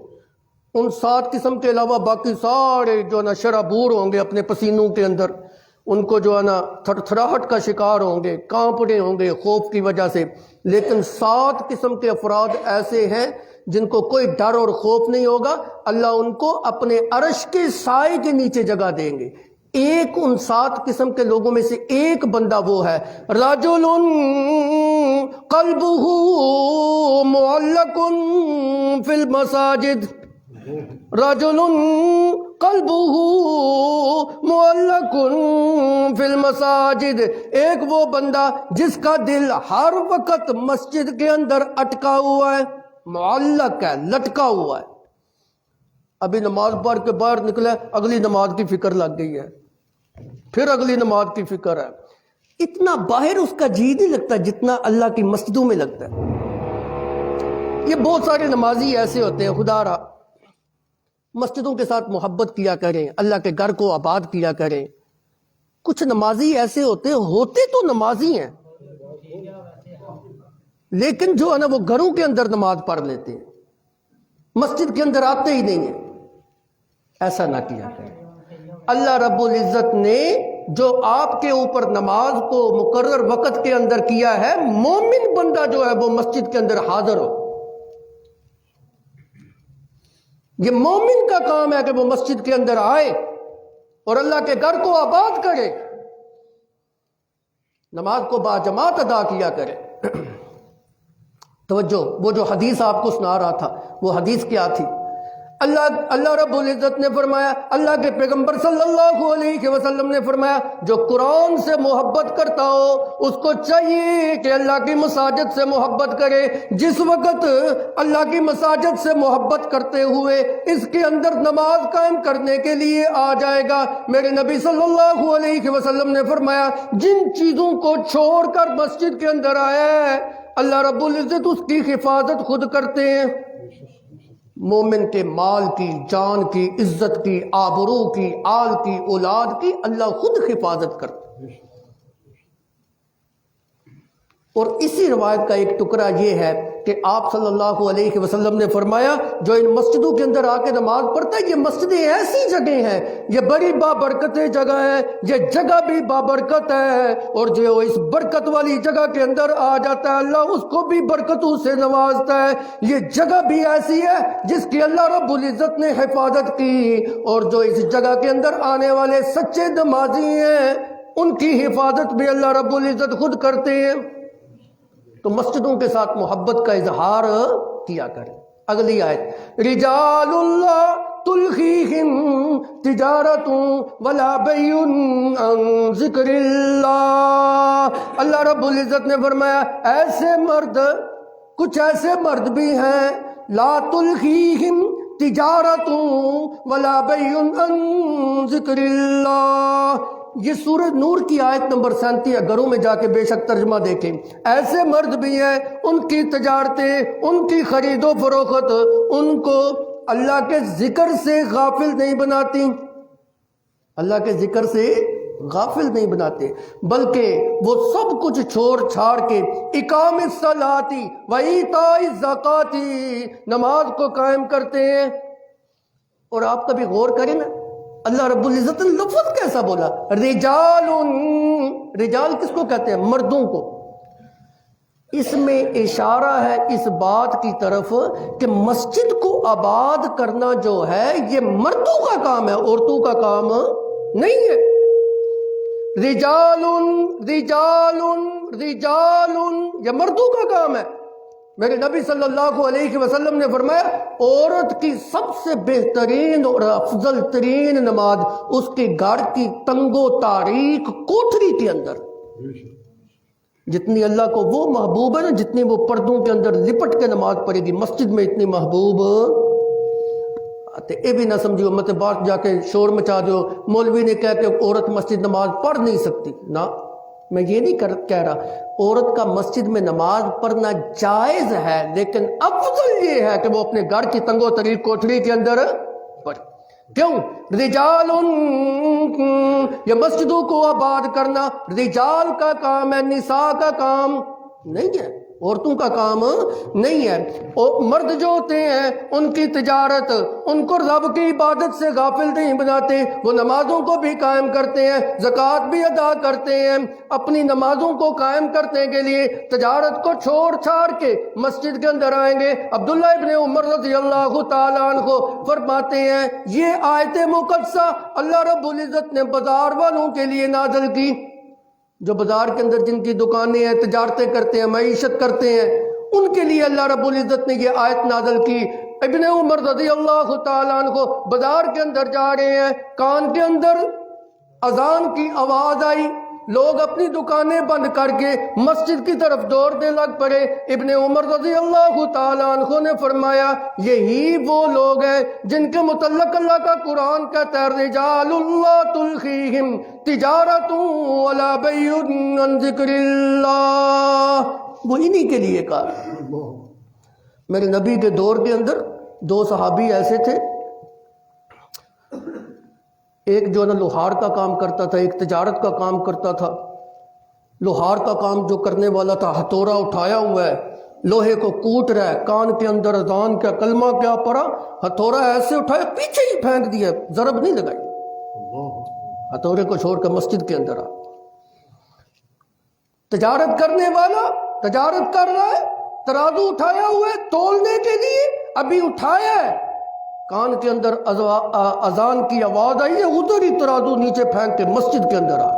ان 7 قسم کے علاوہ باقی سارے جو ہے نا شرابور ہوں گے اپنے پسینوں کے اندر, ان کو جو ہے نا تھر تھراہٹ کا شکار ہوں گے, کانپنے ہوں گے خوف کی وجہ سے. لیکن 7 قسم کے افراد ایسے ہیں جن کو کوئی ڈر اور خوف نہیں ہوگا. اللہ ان کو اپنے عرش کے سائے کے نیچے جگہ دیں گے. ایک ان 7 قسم کے لوگوں میں سے ایک بندہ وہ ہے, رجل قلبہ معلق فی المساجد. رجل قلبہ معلق فی المساجد. ایک وہ بندہ جس کا دل ہر وقت مسجد کے اندر اٹکا ہوا ہے, معلق ہے, لٹکا ہوا ہے. ابھی نماز پڑھ کے باہر نکلا, اگلی نماز کی فکر لگ گئی ہے, پھر اگلی نماز کی فکر ہے, اتنا باہر اس کا جی نہیں لگتا جتنا اللہ کی مسجدوں میں لگتا ہے۔ یہ بہت سارے نمازی ایسے ہوتے ہیں، خدا را مسجدوں کے ساتھ محبت کیا کریں، اللہ کے گھر کو آباد کیا کریں۔ کچھ نمازی ایسے ہوتے تو نمازی ہیں، لیکن جو ہے نا وہ گھروں کے اندر نماز پڑھ لیتے ہیں، مسجد کے اندر آتے ہی نہیں ہیں۔ ایسا نہ کیا کریں۔ اللہ رب العزت نے جو آپ کے اوپر نماز کو مقرر وقت کے اندر کیا ہے، مومن بندہ جو ہے وہ مسجد کے اندر حاضر ہو۔ یہ مومن کا کام ہے کہ وہ مسجد کے اندر آئے اور اللہ کے گھر کو آباد کرے، نماز کو باجماعت ادا کیا کرے۔ توجہ، وہ جو حدیث آپ کو سنا رہا تھا وہ حدیث کیا تھی؟ اللہ رب العزت نے فرمایا، اللہ کے پیغمبر صلی اللہ علیہ وسلم نے فرمایا، جو قرآن سے محبت کرتا ہو اس کو چاہیے کہ اللہ کی مساجد سے محبت کرے۔ جس وقت اللہ کی مساجد سے محبت کرتے ہوئے اس کے اندر نماز قائم کرنے کے لیے آ جائے گا، میرے نبی صلی اللہ علیہ وسلم نے فرمایا جن چیزوں کو چھوڑ کر مسجد کے اندر آیا ہے اللہ رب العزت اس کی حفاظت خود کرتے ہیں۔ مومن کے مال کی، جان کی، عزت کی، آبرو کی، آل کی، اولاد کی اللہ خود حفاظت کرتا ہے۔ اور اسی روایت کا ایک ٹکڑا یہ ہے کہ آپ صلی اللہ علیہ وسلم نے فرمایا جو ان مسجدوں کے اندر آ کے نماز پڑھتا ہے، یہ مسجدیں ایسی جگہ ہیں، یہ بڑی بابرکت جگہ ہے، یہ جگہ بھی بابرکت ہے، اور جو اس برکت والی جگہ کے اندر آ جاتا ہے اللہ اس کو بھی برکتوں سے نوازتا ہے۔ یہ جگہ بھی ایسی ہے جس کی اللہ رب العزت نے حفاظت کی، اور جو اس جگہ کے اندر آنے والے سچے نمازی ہیں ان کی حفاظت بھی اللہ رب العزت خود کرتے ہیں۔ تو مسجدوں کے ساتھ محبت کا اظہار کیا کریں۔ اگلی آیت، رجال اللہ تلخیہم تجارت ولا بیع عن ذکر اللہ۔ اللہ رب العزت نے فرمایا ایسے مرد، کچھ ایسے مرد بھی ہیں، لا تلخیہم تجارت ولا بیع عن ذکر اللہ۔ یہ سورہ نور کی آیت نمبر 37 ہے، گھروں میں جا کے بے شک ترجمہ دیکھیں۔ ایسے مرد بھی ہیں ان کی تجارتیں، ان کی خرید و فروخت ان کو اللہ کے ذکر سے غافل نہیں بناتی، اللہ کے ذکر سے غافل نہیں بناتے، بلکہ وہ سب کچھ چھوڑ چھاڑ کے اقام الصلاۃ و ایتاء الزکوٰۃ، نماز کو قائم کرتے ہیں۔ اور آپ کبھی غور کریں نا اللہ رب العزت نے لفظ کیسا بولا، رجال۔ رجال کس کو کہتے ہیں؟ مردوں کو۔ اس میں اشارہ ہے اس بات کی طرف کہ مسجد کو آباد کرنا جو ہے یہ مردوں کا کام ہے، عورتوں کا کام نہیں ہے۔ رجال رجال رجال، یہ مردوں کا کام ہے۔ میرے نبی صلی اللہ علیہ وسلم نے فرمایا عورت کی سب سے بہترین اور افضل ترین نماز اس کے گھر کی تنگ و تاریک کوٹھری کے اندر، جتنی اللہ کو وہ محبوب ہے نا، جتنی وہ پردوں کے اندر لپٹ کے نماز پڑھے گی، مسجد میں اتنی محبوب آتے۔ اے بھی نہ سمجھو مت بات جا کے شور مچا دو مولوی نے کہا کہ عورت مسجد نماز پڑھ نہیں سکتی، نہ میں یہ نہیں کہہ رہا۔ عورت کا مسجد میں نماز پڑھنا جائز ہے، لیکن افضل یہ ہے کہ وہ اپنے گھر کی تنگ و تاریک کوٹھری کے اندر پڑھے۔ کیوں؟ رجال، یہ مسجدوں کو آباد کرنا رجال کا کام ہے، نساء کا کام نہیں ہے، عورتوں کا کام نہیں ہے۔ اور مرد جو ہوتے ہیں ان کی تجارت ان کو رب کی عبادت سے غافل نہیں بناتے، وہ نمازوں کو بھی قائم کرتے ہیں، زکوٰۃ بھی ادا کرتے ہیں، اپنی نمازوں کو قائم کرنے کے لیے تجارت کو چھوڑ چھاڑ کے مسجد کے اندر آئیں گے۔ عبداللہ ابن عمر رضی اللہ تعالیٰ عنہ فرماتے ہیں یہ آیت مقدسہ اللہ رب العزت نے بازار والوں کے لیے نازل کی، جو بازار کے اندر جن کی دکانیں ہیں، تجارتیں کرتے ہیں، معیشت کرتے ہیں، ان کے لیے اللہ رب العزت نے یہ آیت نازل کی۔ ابن عمر رضی اللہ تعالیٰ عنہ بازار کے اندر جا رہے ہیں، کان کے اندر اذان کی آواز آئی، لوگ اپنی دکانیں بند کر کے مسجد کی طرف دوڑنے لگ پڑے۔ ابن عمر رضی اللہ تعالیٰ عنہ نے فرمایا یہی وہ لوگ ہیں جن کے متعلق اللہ کا قرآن کہتا ہے رجال لا تلہیہم تجارت ولا بیع عن ذکر اللہ، وہ انہی کے لیے کہا۔ میرے نبی کے دور کے اندر دو صحابی ایسے تھے، ایک جو نا لوہار کا کام کرتا تھا، ایک تجارت کا کام کرتا تھا۔ لوہار کا کام جو کرنے والا تھا ہتھوڑا اٹھایا ہوا ہے، لوہے کو کوٹ رہا ہے، کان کے اندر اذان کیا کلمہ کیا پڑا، ہتھوڑا ایسے اٹھایا پیچھے ہی پھینک دیا، ضرب نہیں لگائی، ہتھوڑے کو چھوڑ کر مسجد کے اندر آ۔ تجارت کرنے والا تجارت کر رہا ہے، ترازو اٹھایا ہوا ہے تولنے کے لیے، ابھی اٹھایا ہے، کان کے اندر اذان کی آواز آئی ہے، ادھر ہی ترازو نیچے پھینک کے مسجد کے اندر آ۔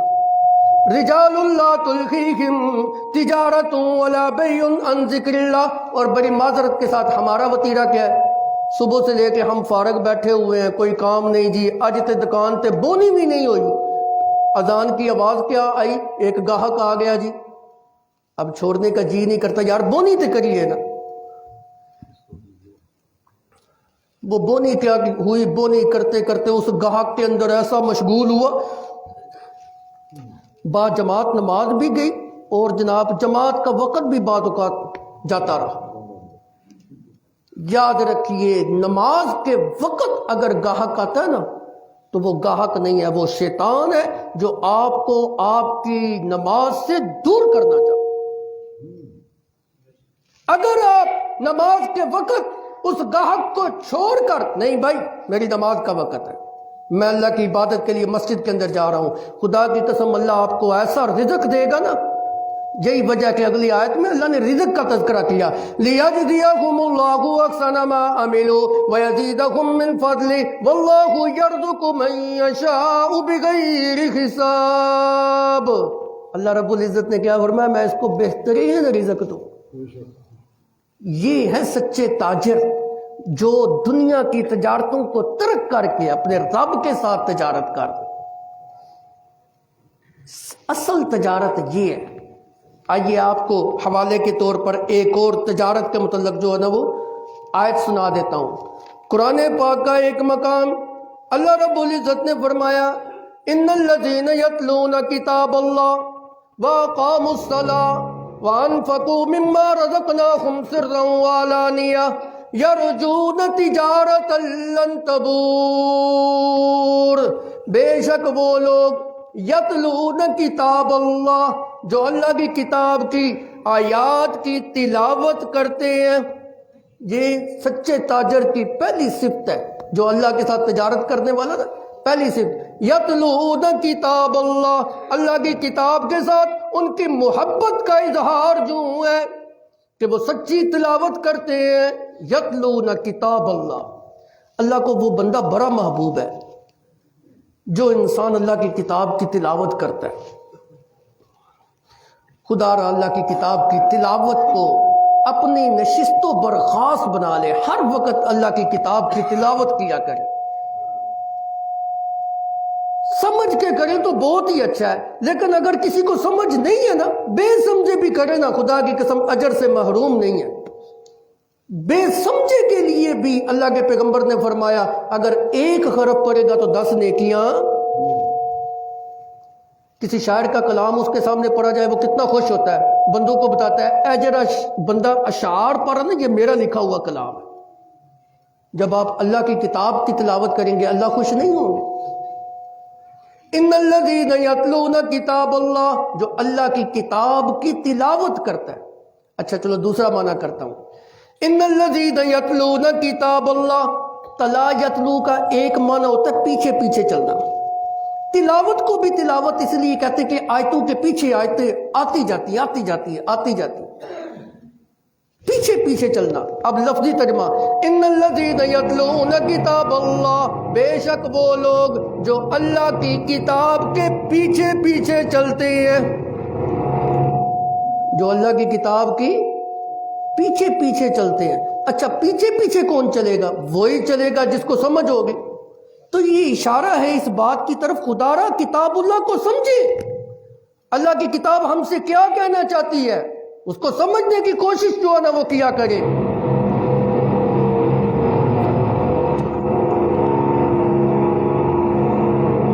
رجال لا تلہیہم تجارت ولا بیع عن ذکر اللہ۔ اور بڑی معذرت کے ساتھ ہمارا وتیرہ کیا ہے، صبح سے لے کے ہم فارغ بیٹھے ہوئے ہیں، کوئی کام نہیں جی، اج تے دکان تے بونی بھی نہیں ہوئی، اذان کی آواز کیا آئی، ایک گاہک آ گیا جی، اب چھوڑنے کا جی نہیں کرتا، یار بونی تے کریے نا۔ وہ بونی کیا ہوئی، بونی کرتے کرتے اس گاہک کے اندر ایسا مشغول ہوا، با جماعت نماز بھی گئی اور جناب جماعت کا وقت بھی بعض اوقات جاتا رہا۔ یاد رکھیے نماز کے وقت اگر گاہک آتا ہے نا تو وہ گاہک نہیں ہے، وہ شیطان ہے جو آپ کو آپ کی نماز سے دور کرنا چاہتا۔ اگر آپ نماز کے وقت اس گاہک کو چھوڑ کر، نہیں بھائی میری نماز کا وقت ہے، میں اللہ کی عبادت کے لیے مسجد کے اندر جا رہا ہوں، خدا کی قسم اللہ آپ کو ایسا رزق دے گا نا۔ یہی وجہ کہ اگلی آیت میں اللہ نے رزق کا تذکرہ کیا، لِيَجْزِيَهُمُ اللَّهُ أَحْسَنَ مَا عَمِلُوا وَيَزِيدَهُم مِّن فَضْلِهِ وَاللَّهُ يَرْزُقُ مَن يَشَاءُ بِغَيْرِ حِسَاب۔ اللہ رب العزت نے کیا فرمایا، میں اس کو بہترین رزق دوں۔ یہ ہے سچے تاجر جو دنیا کی تجارتوں کو ترک کر کے اپنے رب کے ساتھ تجارت کر دے۔ اصل تجارت یہ ہے۔ آئیے آپ کو حوالے کے طور پر ایک اور تجارت کے متعلق جو ہے نا وہ آیت سنا دیتا ہوں۔ قرآن پاک کا ایک مقام اللہ رب العزت نے فرمایا ان الذین یتلون کتاب اللہ واقاموا الصلاۃ وانفقوا مما رزقناہم سرا وعلانیہ یرجون تجارت لن تبور۔ بے شک وہ لوگ یتلون کتاب اللہ جو اللہ کی کتاب کی آیات کی تلاوت کرتے ہیں۔ یہ سچے تاجر کی پہلی صفت ہے، جو اللہ کے ساتھ تجارت کرنے والا نا، پہلی صفت یتلون کتاب اللہ، اللہ کی کتاب کے ساتھ ان کی محبت کا اظہار جو ہے کہ وہ سچی تلاوت کرتے ہیں۔ یتلون کتاب اللہ، اللہ کو وہ بندہ بڑا محبوب ہے جو انسان اللہ کی کتاب کی تلاوت کرتا ہے۔ خدا را اللہ کی کتاب کی تلاوت کو اپنی نشست و برخاست بنا لے، ہر وقت اللہ کی کتاب کی تلاوت کیا کرے، سمجھ کے کرے تو بہت ہی اچھا ہے، لیکن اگر کسی کو سمجھ نہیں ہے نا، بے سمجھے بھی کرے نا، خدا کی قسم اجر سے محروم نہیں ہے۔ بے سمجھے کے لیے بھی اللہ کے پیغمبر نے فرمایا اگر 1 حرف پڑھے گا تو 10 نیکیاں۔ کسی شاعر کا کلام اس کے سامنے پڑھا جائے وہ کتنا خوش ہوتا ہے، بندوں کو بتاتا ہے اے جرا بندہ اشعار پڑھا نا، یہ میرا لکھا ہوا کلام ہے۔ جب آپ اللہ کی کتاب کی تلاوت کریں گے اللہ خوش نہیں ہوں گے۔ ان الذین یتلون کتاب اللہ، جو اللہ کی کتاب کی تلاوت کرتا ہے۔ اچھا چلو دوسرا معنی کرتا ہوں، ان الذین یتلون کتاب اللہ، تلا یتلو کا ایک معنی ہوتا ہے پیچھے پیچھے چلنا، تلاوت کو بھی تلاوت اس لیے کہتے ہیں کہ آیتوں کے پیچھے آیتیں آتی جاتی پیچھے پیچھے چلنا۔ اب لفظی ترجمہ، ان الذین یتلون کتاب اللہ، بے شک وہ لوگ جو اللہ کی کتاب کے پیچھے پیچھے چلتے ہیں، جو اللہ کی کتاب کی پیچھے پیچھے چلتے ہیں۔ اچھا پیچھے پیچھے کون چلے گا؟ وہی چلے گا جس کو سمجھ ہوگی۔ تو یہ اشارہ ہے اس بات کی طرف خدا را کتاب اللہ کو سمجھے، اللہ کی کتاب ہم سے کیا کہنا چاہتی ہے، اس کو سمجھنے کی کوشش جو ہے نا وہ کیا کرے۔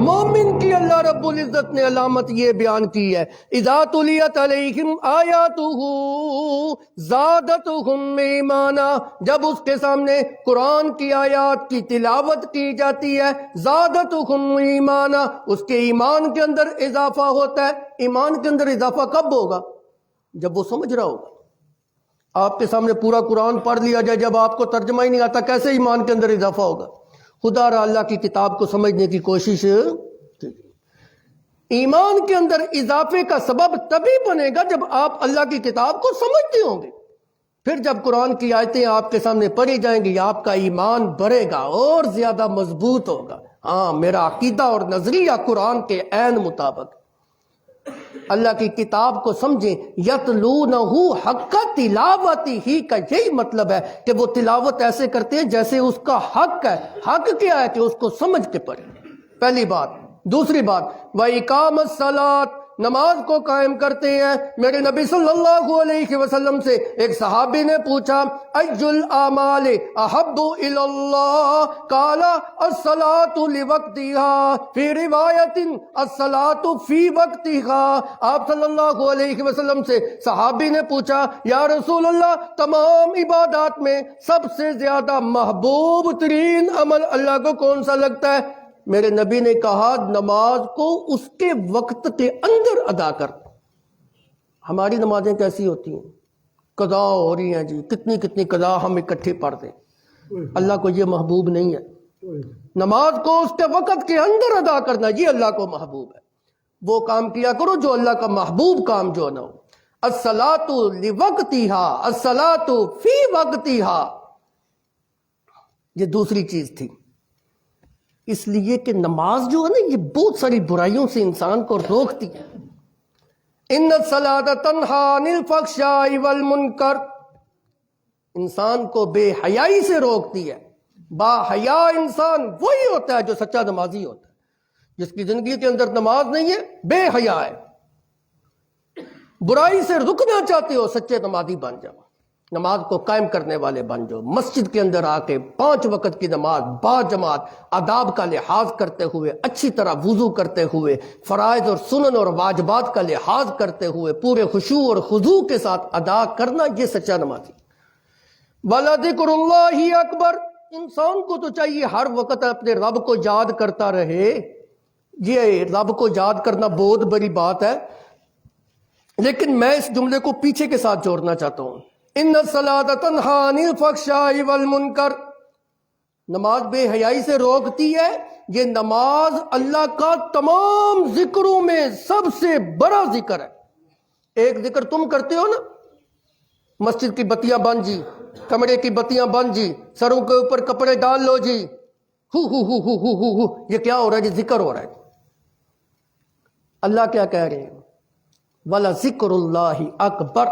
مومن کی اللہ رب العزت نے علامت یہ بیان کی ہے، اذا تلیت علیہم آیاتہ زادتہم ایمانا، جب اس کے سامنے قرآن کی آیات کی تلاوت کی جاتی ہے، زادتہم ایمانا، اس کے ایمان کے اندر اضافہ ہوتا ہے۔ ایمان کے اندر اضافہ کب ہوگا؟ جب وہ سمجھ رہا ہوگا۔ آپ کے سامنے پورا قرآن پڑھ لیا جائے، جب آپ کو ترجمہ ہی نہیں آتا کیسے ایمان کے اندر اضافہ ہوگا؟ خدا را اللہ کی کتاب کو سمجھنے کی کوشش کیجیے۔ ایمان کے اندر اضافے کا سبب تبھی بنے گا جب آپ اللہ کی کتاب کو سمجھتے ہوں گے۔ پھر جب قرآن کی آیتیں آپ کے سامنے پڑھی جائیں گی، آپ کا ایمان بڑھے گا اور زیادہ مضبوط ہوگا۔ ہاں، میرا عقیدہ اور نظریہ قرآن کے عین مطابق۔ اللہ کی کتاب کو سمجھیں، یتلونہ حق تلاوتی ہی کا یہی مطلب ہے کہ وہ تلاوت ایسے کرتے ہیں جیسے اس کا حق ہے۔ حق کیا ہے؟ کہ اس کو سمجھ کے پڑھیں، پہلی بات۔ دوسری بات، وَإِقَامَ الصَّلَاةِ، نماز کو قائم کرتے ہیں۔ میرے نبی صلی اللہ علیہ وسلم سے ایک صحابی نے پوچھا، اَيُّ الْأَعْمَالِ أَحَبُّ إِلَى اللَّهِ قَالَ الصَّلَاةُ لِوَقْتِهَا فِي رِوَایَةٍ الصَّلَاةُ فِي وَقْتِهَا۔ آپ صلی اللہ علیہ وسلم سے صحابی نے پوچھا، یا رسول اللہ، تمام عبادات میں سب سے زیادہ محبوب ترین عمل اللہ کو کون سا لگتا ہے؟ میرے نبی نے کہا، نماز کو اس کے وقت کے اندر ادا کر۔ ہماری نمازیں کیسی ہوتی ہیں؟ قضا ہو رہی ہیں جی، کتنی کتنی قضا ہم اکٹھی پڑھ دیں۔ اللہ کو یہ محبوب نہیں ہے۔ نماز کو اس کے وقت کے اندر ادا کرنا یہ اللہ کو محبوب ہے۔ وہ کام کیا کرو جو اللہ کا محبوب کام جو نہ ہو۔ الصلاۃ لوقتها، الصلاۃ فی وقتها، یہ دوسری چیز تھی۔ اس لیے کہ نماز جو ہے نا یہ بہت ساری برائیوں سے انسان کو روکتی ہے۔ ان الصلاۃ تنہی عن الفحشاء والمنکر، انسان کو بے حیائی سے روکتی ہے۔ با حیا انسان وہی ہوتا ہے جو سچا نمازی ہوتا ہے۔ جس کی زندگی کے اندر نماز نہیں ہے، بے حیا ہے۔ برائی سے رکنا چاہتے ہو، سچے نمازی بن جاؤ، نماز کو قائم کرنے والے بن جاؤ۔ مسجد کے اندر آ کے 5 وقت کی نماز با جماعت، آداب کا لحاظ کرتے ہوئے، اچھی طرح وضو کرتے ہوئے، فرائض اور سنن اور واجبات کا لحاظ کرتے ہوئے، پورے خشوع اور خضوع کے ساتھ ادا کرنا، یہ سچا نمازی۔ وَلَذِكْرُ اللَّهِ اکبر، انسان کو تو چاہیے ہر وقت اپنے رب کو یاد کرتا رہے۔ یہ رب کو یاد کرنا بہت بڑی بات ہے، لیکن میں اس جملے کو پیچھے کے ساتھ جوڑنا چاہتا ہوں۔ ان الصلاۃ تنہی عن الفحشاء والمنکر، نماز بے حیائی سے روکتی ہے۔ یہ نماز اللہ کا تمام ذکروں میں سب سے بڑا ذکر ہے۔ ایک ذکر تم کرتے ہو نا، مسجد کی بتیاں بند جی، کمرے کی بتیاں بند جی، سروں کے اوپر کپڑے ڈال لو جی، ہو ہو ہو ہو ہو ہو ہو، یہ کیا ہو رہا ہے جی؟ ذکر ہو رہا ہے۔ اللہ کیا کہہ رہے ہیں؟ وَلَذِكْرُ اللَّهِ اکبر۔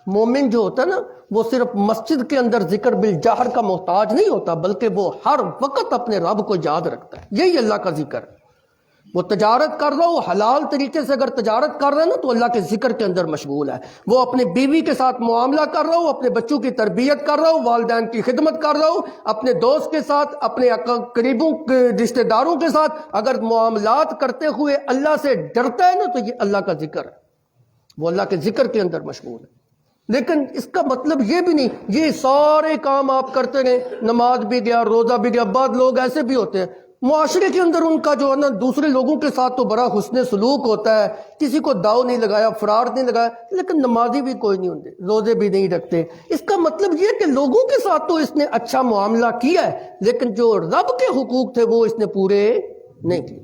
مومن جو ہوتا ہے نا وہ صرف مسجد کے اندر ذکر بالجہر کا محتاج نہیں ہوتا، بلکہ وہ ہر وقت اپنے رب کو یاد رکھتا ہے۔ یہی اللہ کا ذکر ہے۔ وہ تجارت کر رہا ہو، حلال طریقے سے اگر تجارت کر رہا ہے نا تو اللہ کے ذکر کے اندر مشغول ہے۔ وہ اپنے بیوی کے ساتھ معاملہ کر رہا ہو، اپنے بچوں کی تربیت کر رہا ہو، والدین کی خدمت کر رہا ہو، اپنے دوست کے ساتھ، اپنے قریبوں رشتہ داروں کے ساتھ اگر معاملات کرتے ہوئے اللہ سے ڈرتا ہے نا تو یہ اللہ کا ذکر ہے۔ وہ اللہ کے ذکر کے اندر مشغول ہے۔ لیکن اس کا مطلب یہ بھی نہیں یہ سارے کام آپ کرتے رہیں، نماز بھی گیا، روزہ بھی گیا۔ بعض لوگ ایسے بھی ہوتے ہیں معاشرے کے اندر ان کا جو ہے نا دوسرے لوگوں کے ساتھ تو بڑا حسن سلوک ہوتا ہے، کسی کو داؤ نہیں لگایا، فرار نہیں لگایا، لیکن نمازی بھی کوئی نہیں ہوتے، روزے بھی نہیں رکھتے۔ اس کا مطلب یہ کہ لوگوں کے ساتھ تو اس نے اچھا معاملہ کیا ہے، لیکن جو رب کے حقوق تھے وہ اس نے پورے نہیں کیے۔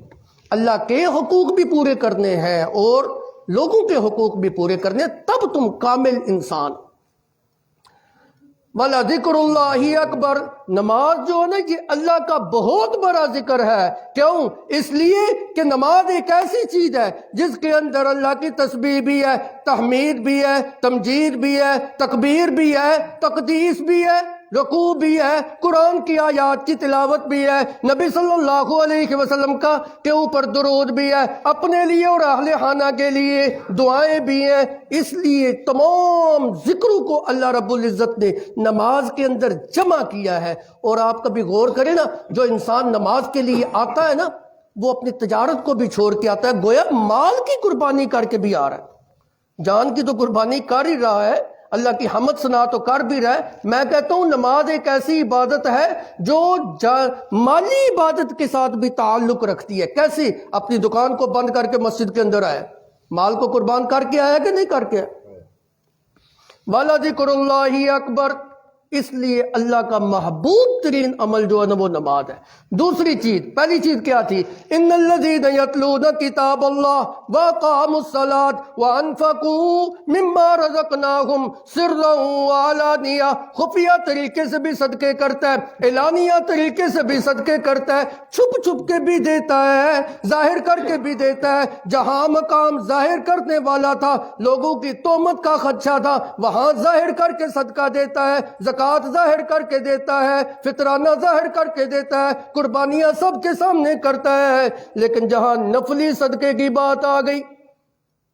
اللہ کے حقوق بھی پورے کرنے ہیں اور لوگوں کے حقوق بھی پورے کرنے، تب تم کامل انسان۔ وَلَذِكْرُ اللَّهِ اکبر، نماز جو ہے نا یہ اللہ کا بہت بڑا ذکر ہے۔ کیوں؟ اس لیے کہ نماز ایک ایسی چیز ہے جس کے اندر اللہ کی تسبیح بھی ہے، تحمید بھی ہے، تمجید بھی ہے، تکبیر بھی ہے، تقدیس بھی ہے، رکوع بھی ہے، قرآن کی آیات کی تلاوت بھی ہے، نبی صلی اللہ علیہ وسلم کا کے اوپر درود بھی ہے، اپنے لیے اور اہل خانہ کے لیے دعائیں بھی ہیں۔ اس لیے تمام ذکروں کو اللہ رب العزت نے نماز کے اندر جمع کیا ہے۔ اور آپ کبھی غور کریں نا، جو انسان نماز کے لیے آتا ہے نا، وہ اپنی تجارت کو بھی چھوڑ کے آتا ہے، گویا مال کی قربانی کر کے بھی آ رہا ہے۔ جان کی تو قربانی کر ہی رہا ہے، اللہ کی حمد ثنا تو کر بھی رہا ہے۔ میں کہتا ہوں نماز ایک ایسی عبادت ہے جو مالی عبادت کے ساتھ بھی تعلق رکھتی ہے۔ کیسے؟ اپنی دکان کو بند کر کے مسجد کے اندر آیا، مال کو قربان کر کے آیا کہ نہیں کر کے آیا؟ وَلَذِكْرُ اللَّهِ اکبر۔ اس لیے اللہ کا محبوب ترین عمل جو ہے نا وہ نماز ہے۔ دوسری چیز، پہلی چیز کیا تھی؟ ان الذین یتلون کتاب اللہ واقاموا الصلاۃ وانفقوا مما رزقناہم سرا وعلانیہ، خفیہ طریقے سے بھی صدقے کرتا ہے، اعلانیہ طریقے سے بھی صدقے کرتا ہے، چھپ چھپ کے بھی دیتا ہے، ظاہر کر کے بھی دیتا ہے۔ جہاں مقام ظاہر کرنے والا تھا، لوگوں کی تہمت کا خدشہ تھا، وہاں ظاہر کر کے صدقہ دیتا ہے، زکوٰۃ ظاہر کر کے دیتا ہے، فطرانہ ظاہر کر کے دیتا ہے، قربانیاں سب کے سامنے کرتا ہے۔ لیکن جہاں نفلی صدقے کی بات آ گئی،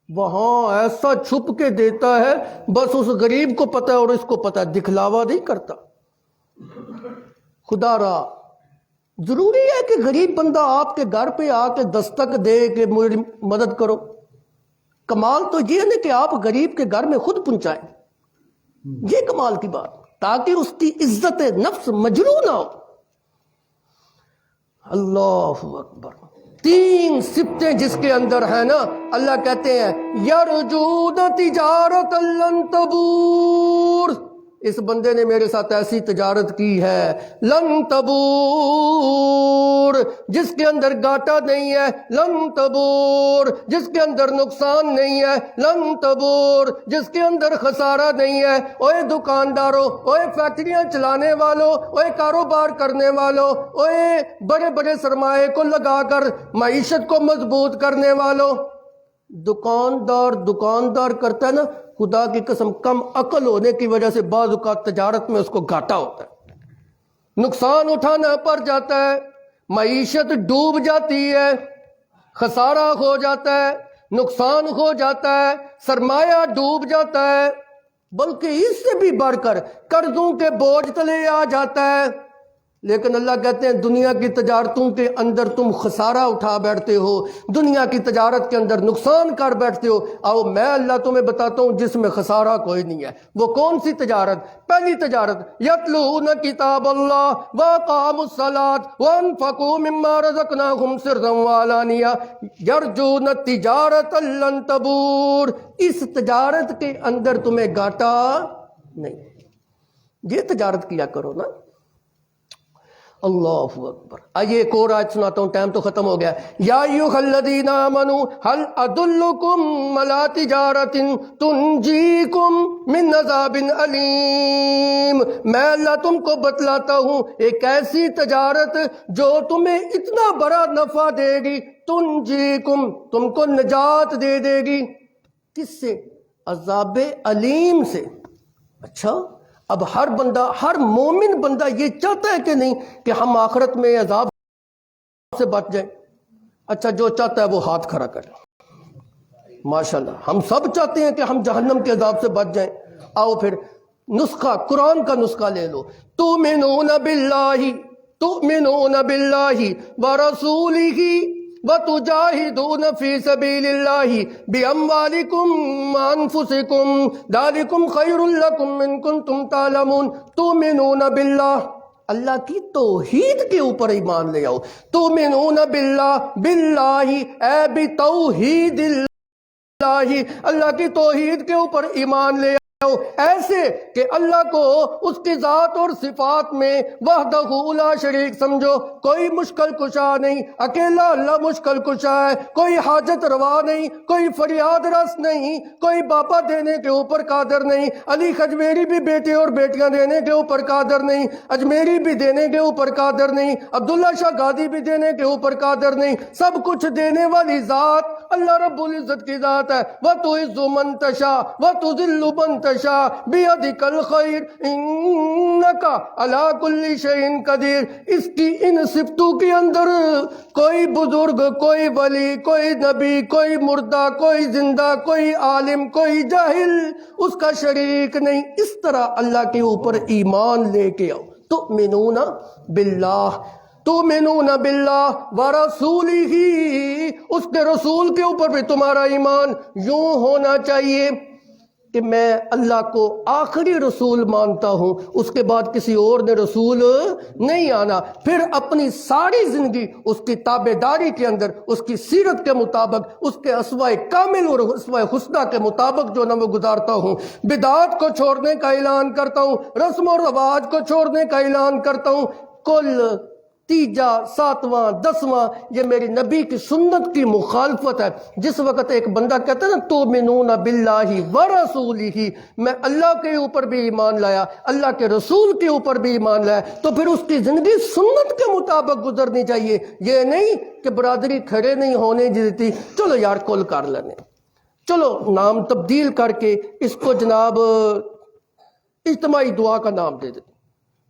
وہاں ایسا چھپ کے دیتا ہے، بس اس غریب کو پتہ ہے اور اس کو پتہ ہے، دکھلاوا نہیں کرتا۔ خدا را ضروری ہے کہ غریب بندہ آپ کے گھر پہ آ کے دستک دے کہ میری مدد کرو؟ کمال تو یہ ہے کہ آپ غریب کے گھر میں خود پہنچائیں، یہ کمال کی بات، تاکہ اس کی عزت نفس مجروح نہ ہو۔ اللہ اکبر۔ تین صفتیں جس کے اندر ہیں نا، اللہ کہتے ہیں یرجون تجارت لن تبور، اس بندے نے میرے ساتھ ایسی تجارت کی ہے لن تبور، جس کے اندر گھاٹا نہیں ہے، لن تبور، جس کے اندر نقصان نہیں ہے، لن تبور، جس کے اندر خسارہ نہیں ہے۔ اوے دکانداروں، اوے فیکٹریاں چلانے والوں، اوے کاروبار کرنے والوں، اوے بڑے بڑے سرمایے کو لگا کر معیشت کو مضبوط کرنے والوں، دکاندار کرتا ہے نا، خدا کی قسم کم عقل ہونے کی وجہ سے بعض اوقات تجارت میں اس کو گھاٹا ہوتا ہے، نقصان اٹھانا پڑ جاتا ہے، معیشت ڈوب جاتی ہے، خسارہ ہو جاتا ہے، نقصان ہو جاتا ہے، سرمایہ ڈوب جاتا ہے، بلکہ اس سے بھی بڑھ کر قرضوں کے بوجھ تلے آ جاتا ہے۔ لیکن اللہ کہتے ہیں دنیا کی تجارتوں کے اندر تم خسارہ اٹھا بیٹھتے ہو، دنیا کی تجارت کے اندر نقصان کر بیٹھتے ہو۔ آؤ میں اللہ تمہیں بتاتا ہوں جس میں خسارہ کوئی نہیں ہے۔ وہ کون سی تجارت؟ پہلی تجارت یتلون کتاب اللہ واقاموا الصلاۃ وانفقوا مما رزقناہم سرا وعلانیہ یرجون تجارت لن تبور، اس تجارت کے اندر تمہیں گھاٹا نہیں، یہ تجارت کیا کرو نا۔ اللہ اکبر۔ آئیے ایک اور آیت سناتا ہوں، ٹائم تو ختم ہو گیا۔ یا ایھا الذین آمنوا هل ادلکم علی تجارۃ تنجیکم من عذاب علیم، میں اللہ تم کو بتلاتا ہوں ایک ایسی تجارت جو تمہیں اتنا بڑا نفع دے گی، تنجیکم، تم کو نجات دے دے گی، کس سے؟ عذاب علیم سے۔ اچھا، اب ہر بندہ، ہر مومن بندہ یہ چاہتا ہے کہ نہیں کہ ہم آخرت میں عذاب سے بچ جائیں؟ اچھا، جو چاہتا ہے وہ ہاتھ کھڑا کرے۔ ماشاءاللہ، ہم سب چاہتے ہیں کہ ہم جہنم کے عذاب سے بچ جائیں۔ آؤ پھر نسخہ، قرآن کا نسخہ لے لو۔ تؤمنون باللہ ورسولہ وَتُجَاهِدُونَ فِي سَبِيلِ اللَّهِ بِأَمْوَالِكُمْ وَأَنفُسِكُمْ ذَلِكُمْ خَيْرٌ لَكُمْ إِن كُنتُمْ تَعْلَمُونَ۔ تُؤْمِنُونَ بِاللَّهِ، اللہ کی توحید کے اوپر ایمان لے آؤ۔ تُؤْمِنُونَ بِاللَّهِ، باللہ اے بتوحید اللہ، اللہ کی توحید کے اوپر ایمان لے آؤ، ایسے کہ اللہ کو اس کی ذات اور صفات میں وحدہ لا شریک سمجھو، کوئی مشکل کشا نہیں، اکیلا اللہ مشکل کشا ہے، کوئی حاجت روا نہیں، کوئی فریاد رس نہیں، کوئی باپا دینے کے اوپر قادر نہیں، علی خجمیری بھی بیٹے اور بیٹیاں دینے کے اوپر قادر نہیں، اجمیری بھی دینے کے اوپر قادر نہیں، عبداللہ شاہ گادی بھی دینے کے اوپر قادر نہیں، سب کچھ دینے والی ذات اللہ رب العزت کی ذات ہے۔ وَتُعِزُّ مَن تَشَاءُ وَتُذِلُّ مَن تشاء بیدک الخیر انک علی کل شیء قدیر۔ اس کی ان صفتوں کے اندر کوئی بزرگ، کوئی ولی، کوئی نبی، کوئی مردہ، کوئی زندہ، کوئی عالم، کوئی جاہل اس کا شریک نہیں۔ اس طرح اللہ کے اوپر ایمان لے کے آؤ۔ تؤمنون باللہ، تؤمنون باللہ ورسولہ، اس کے رسول کے اوپر بھی تمہارا ایمان یوں ہونا چاہیے کہ میں اللہ کو آخری رسول مانتا ہوں، اس کے بعد کسی اور نے رسول نہیں آنا۔ پھر اپنی ساری زندگی اس کی تابع داری کے اندر، اس کی سیرت کے مطابق، اس کے اسوائے کامل اور اسوائے حسنہ کے مطابق جو نہ وہ گزارتا ہوں۔ بدعات کو چھوڑنے کا اعلان کرتا ہوں، رسم و رواج کو چھوڑنے کا اعلان کرتا ہوں۔ کل تیجا، ساتواں، دسواں یہ میری نبی کی سنت کی مخالفت ہے۔ جس وقت ایک بندہ کہتا ہے نا تؤمنون باللہ ورسولہ، میں اللہ کے اوپر بھی ایمان لایا، اللہ کے رسول کے اوپر بھی ایمان لایا، تو پھر اس کی زندگی سنت کے مطابق گزرنی چاہیے۔ یہ نہیں کہ برادری کھڑے نہیں ہونے دیتی، چلو یار کل کر لینے، چلو نام تبدیل کر کے اس کو جناب اجتماعی دعا کا نام دے دیتے،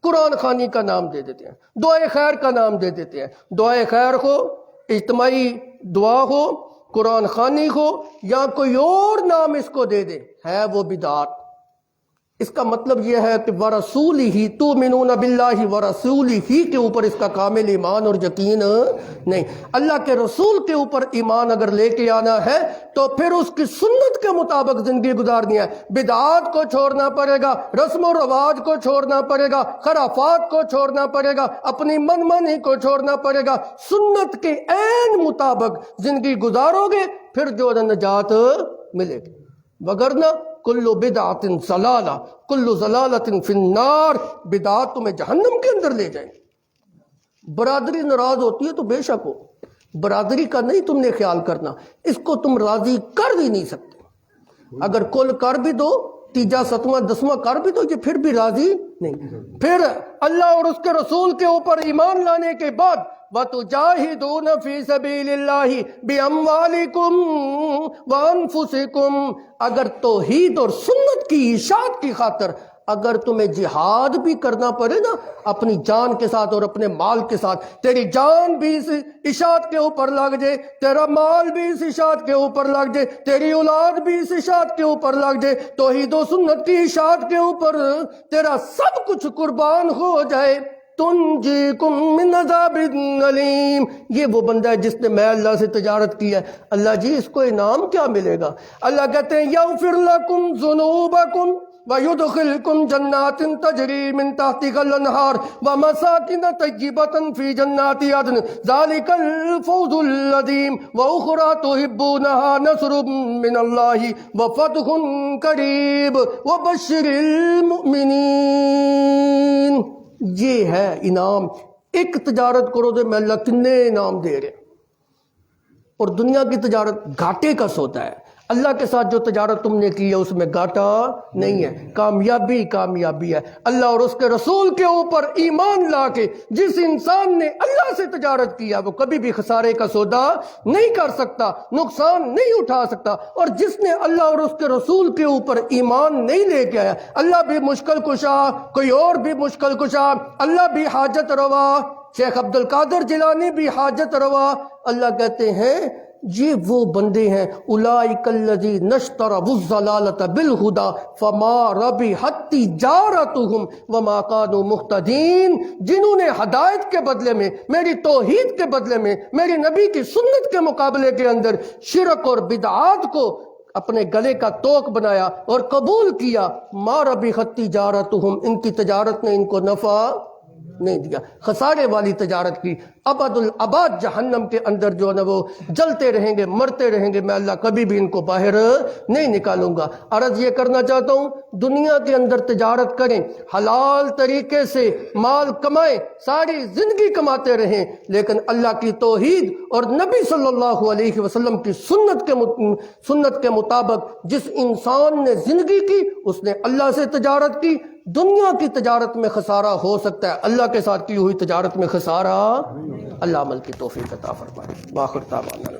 قرآن خوانی کا نام دے دیتے ہیں، دعائے خیر کا نام دے دیتے ہیں۔ دعائے خیر ہو، اجتماعی دعا ہو، قرآن خوانی ہو، یا کوئی اور نام اس کو دے دے، ہے وہ بدعت۔ اس کا مطلب یہ ہے کہ ورسولہ، تؤمنون باللہ ورسولہ کے اوپر اس کا کامل ایمان اور یقین نہیں۔ اللہ کے رسول کے اوپر ایمان اگر لے کے آنا ہے تو پھر اس کی سنت کے مطابق زندگی گزارنی ہے۔ بدعات کو چھوڑنا پڑے گا، رسم و رواج کو چھوڑنا پڑے گا، خرافات کو چھوڑنا پڑے گا، اپنی من مانی کو چھوڑنا پڑے گا۔ سنت کے عین مطابق زندگی گزارو گے پھر جو نجات ملے گی، وگرنہ کل بدعت ضلالہ، کل ضلالت فی النار، بدعات تمہیں جہنم کے اندر لے جائیں۔ برادری ناراض ہوتی ہے تو بے شک ہو، برادری کا نہیں تم نے خیال کرنا، اس کو تم راضی کر بھی نہیں سکتے۔ اگر کل کر بھی دو، تیجا، ستواں، دسواں کر بھی دو، یہ پھر بھی راضی نہیں۔ پھر اللہ اور اس کے رسول کے اوپر ایمان لانے کے بعد وَتُجَاهِدُونَ فِي سَبِيلِ اللَّهِ بِأَمْوَالِكُمْ وَأَنفُسِكُمْ، اگر توحید اور سنت کی اشاعت کی خاطر اگر تمہیں جہاد بھی کرنا پڑے نا اپنی جان کے ساتھ اور اپنے مال کے ساتھ، تیری جان بھی اس اشاعت کے اوپر لگ جائے، تیرا مال بھی اس اشاعت کے اوپر لگ جائے، تیری اولاد بھی اس اشاعت کے اوپر لگ جائے، توحید و سنت کی اشاعت کے اوپر تیرا سب کچھ قربان ہو جائے، تنجیکم من عذاب علیم، یہ وہ بندہ ہے جس نے میں اللہ سے تجارت کی ہے۔ اللہ جی اس کو انعام کیا ملے گا؟ اللہ کہتے ہیں یغفر لکم ذنوبکم وَيُدْخِلْكُمْ جَنَّاتٍ تَجْرِي مِنْ تَحْتِهَا الْأَنْهَارُ وَمَسَاكِنَ طَيِّبَةً فِي جَنَّاتِ عَدْنٍ ذَلِكَ الْفَوْزُ الْعَظِيمُ وَأُخْرَى تُحِبُّونَهَا نَصْرٌ مِّنَ اللَّهِ وَفَتْحٌ قَرِيبٌ وَبَشِّرِ الْمُؤْمِنِينَ۔ یہ ہے انعام۔ ایک تجارت کرو تو میں اللہ کتنے انعام دے رہے، اور دنیا کی تجارت گھاٹے کا سودا ہے۔ اللہ کے ساتھ جو تجارت تم نے کی ہے اس میں گھاٹا نہیں ہے، کامیابی کامیابی ہے۔ اللہ اور اس کے رسول کے اوپر ایمان لا کے جس انسان نے اللہ سے تجارت کیا وہ کبھی بھی خسارے کا سودا نہیں کر سکتا، نقصان نہیں اٹھا سکتا۔ اور جس نے اللہ اور اس کے رسول کے اوپر ایمان نہیں لے کے آیا، اللہ بھی مشکل کشا، کوئی اور بھی مشکل کشا، اللہ بھی حاجت روا، شیخ عبد القادر جیلانی بھی حاجت روا۔ اللہ کہتے ہیں یہ وہ بندے ہیں اولئک الذین اشتروا الضلالۃ بالہدی فما ربحت تجارتہم وما کانوا مہتدین، جنہوں نے ہدایت کے بدلے میں، میری توحید کے بدلے میں، میری نبی کی سنت کے مقابلے کے اندر شرک اور بدعات کو اپنے گلے کا توق بنایا اور قبول کیا، ما ربحت تجارتہم، ان کی تجارت نے ان کو نفع نہیں دیا، خسارے والی تجارت کی، ابد الاباد جہنم کے اندر جو ہے وہ جلتے رہیں گے، مرتے رہیں گے، میں اللہ کبھی بھی ان کو باہر نہیں نکالوں گا۔ عرض یہ کرنا چاہتا ہوں دنیا کے اندر تجارت کریں، حلال طریقے سے مال کمائیں، ساری زندگی کماتے رہیں، لیکن اللہ کی توحید اور نبی صلی اللہ علیہ وسلم کی سنت کے مطابق جس انسان نے زندگی کی اس نے اللہ سے تجارت کی۔ دنیا کی تجارت میں خسارہ ہو سکتا ہے، اللہ کے ساتھ کی ہوئی تجارت میں خسارہ۔ اللہ عمل کی توفیق عطا فرمائے۔ وآخر دعوانا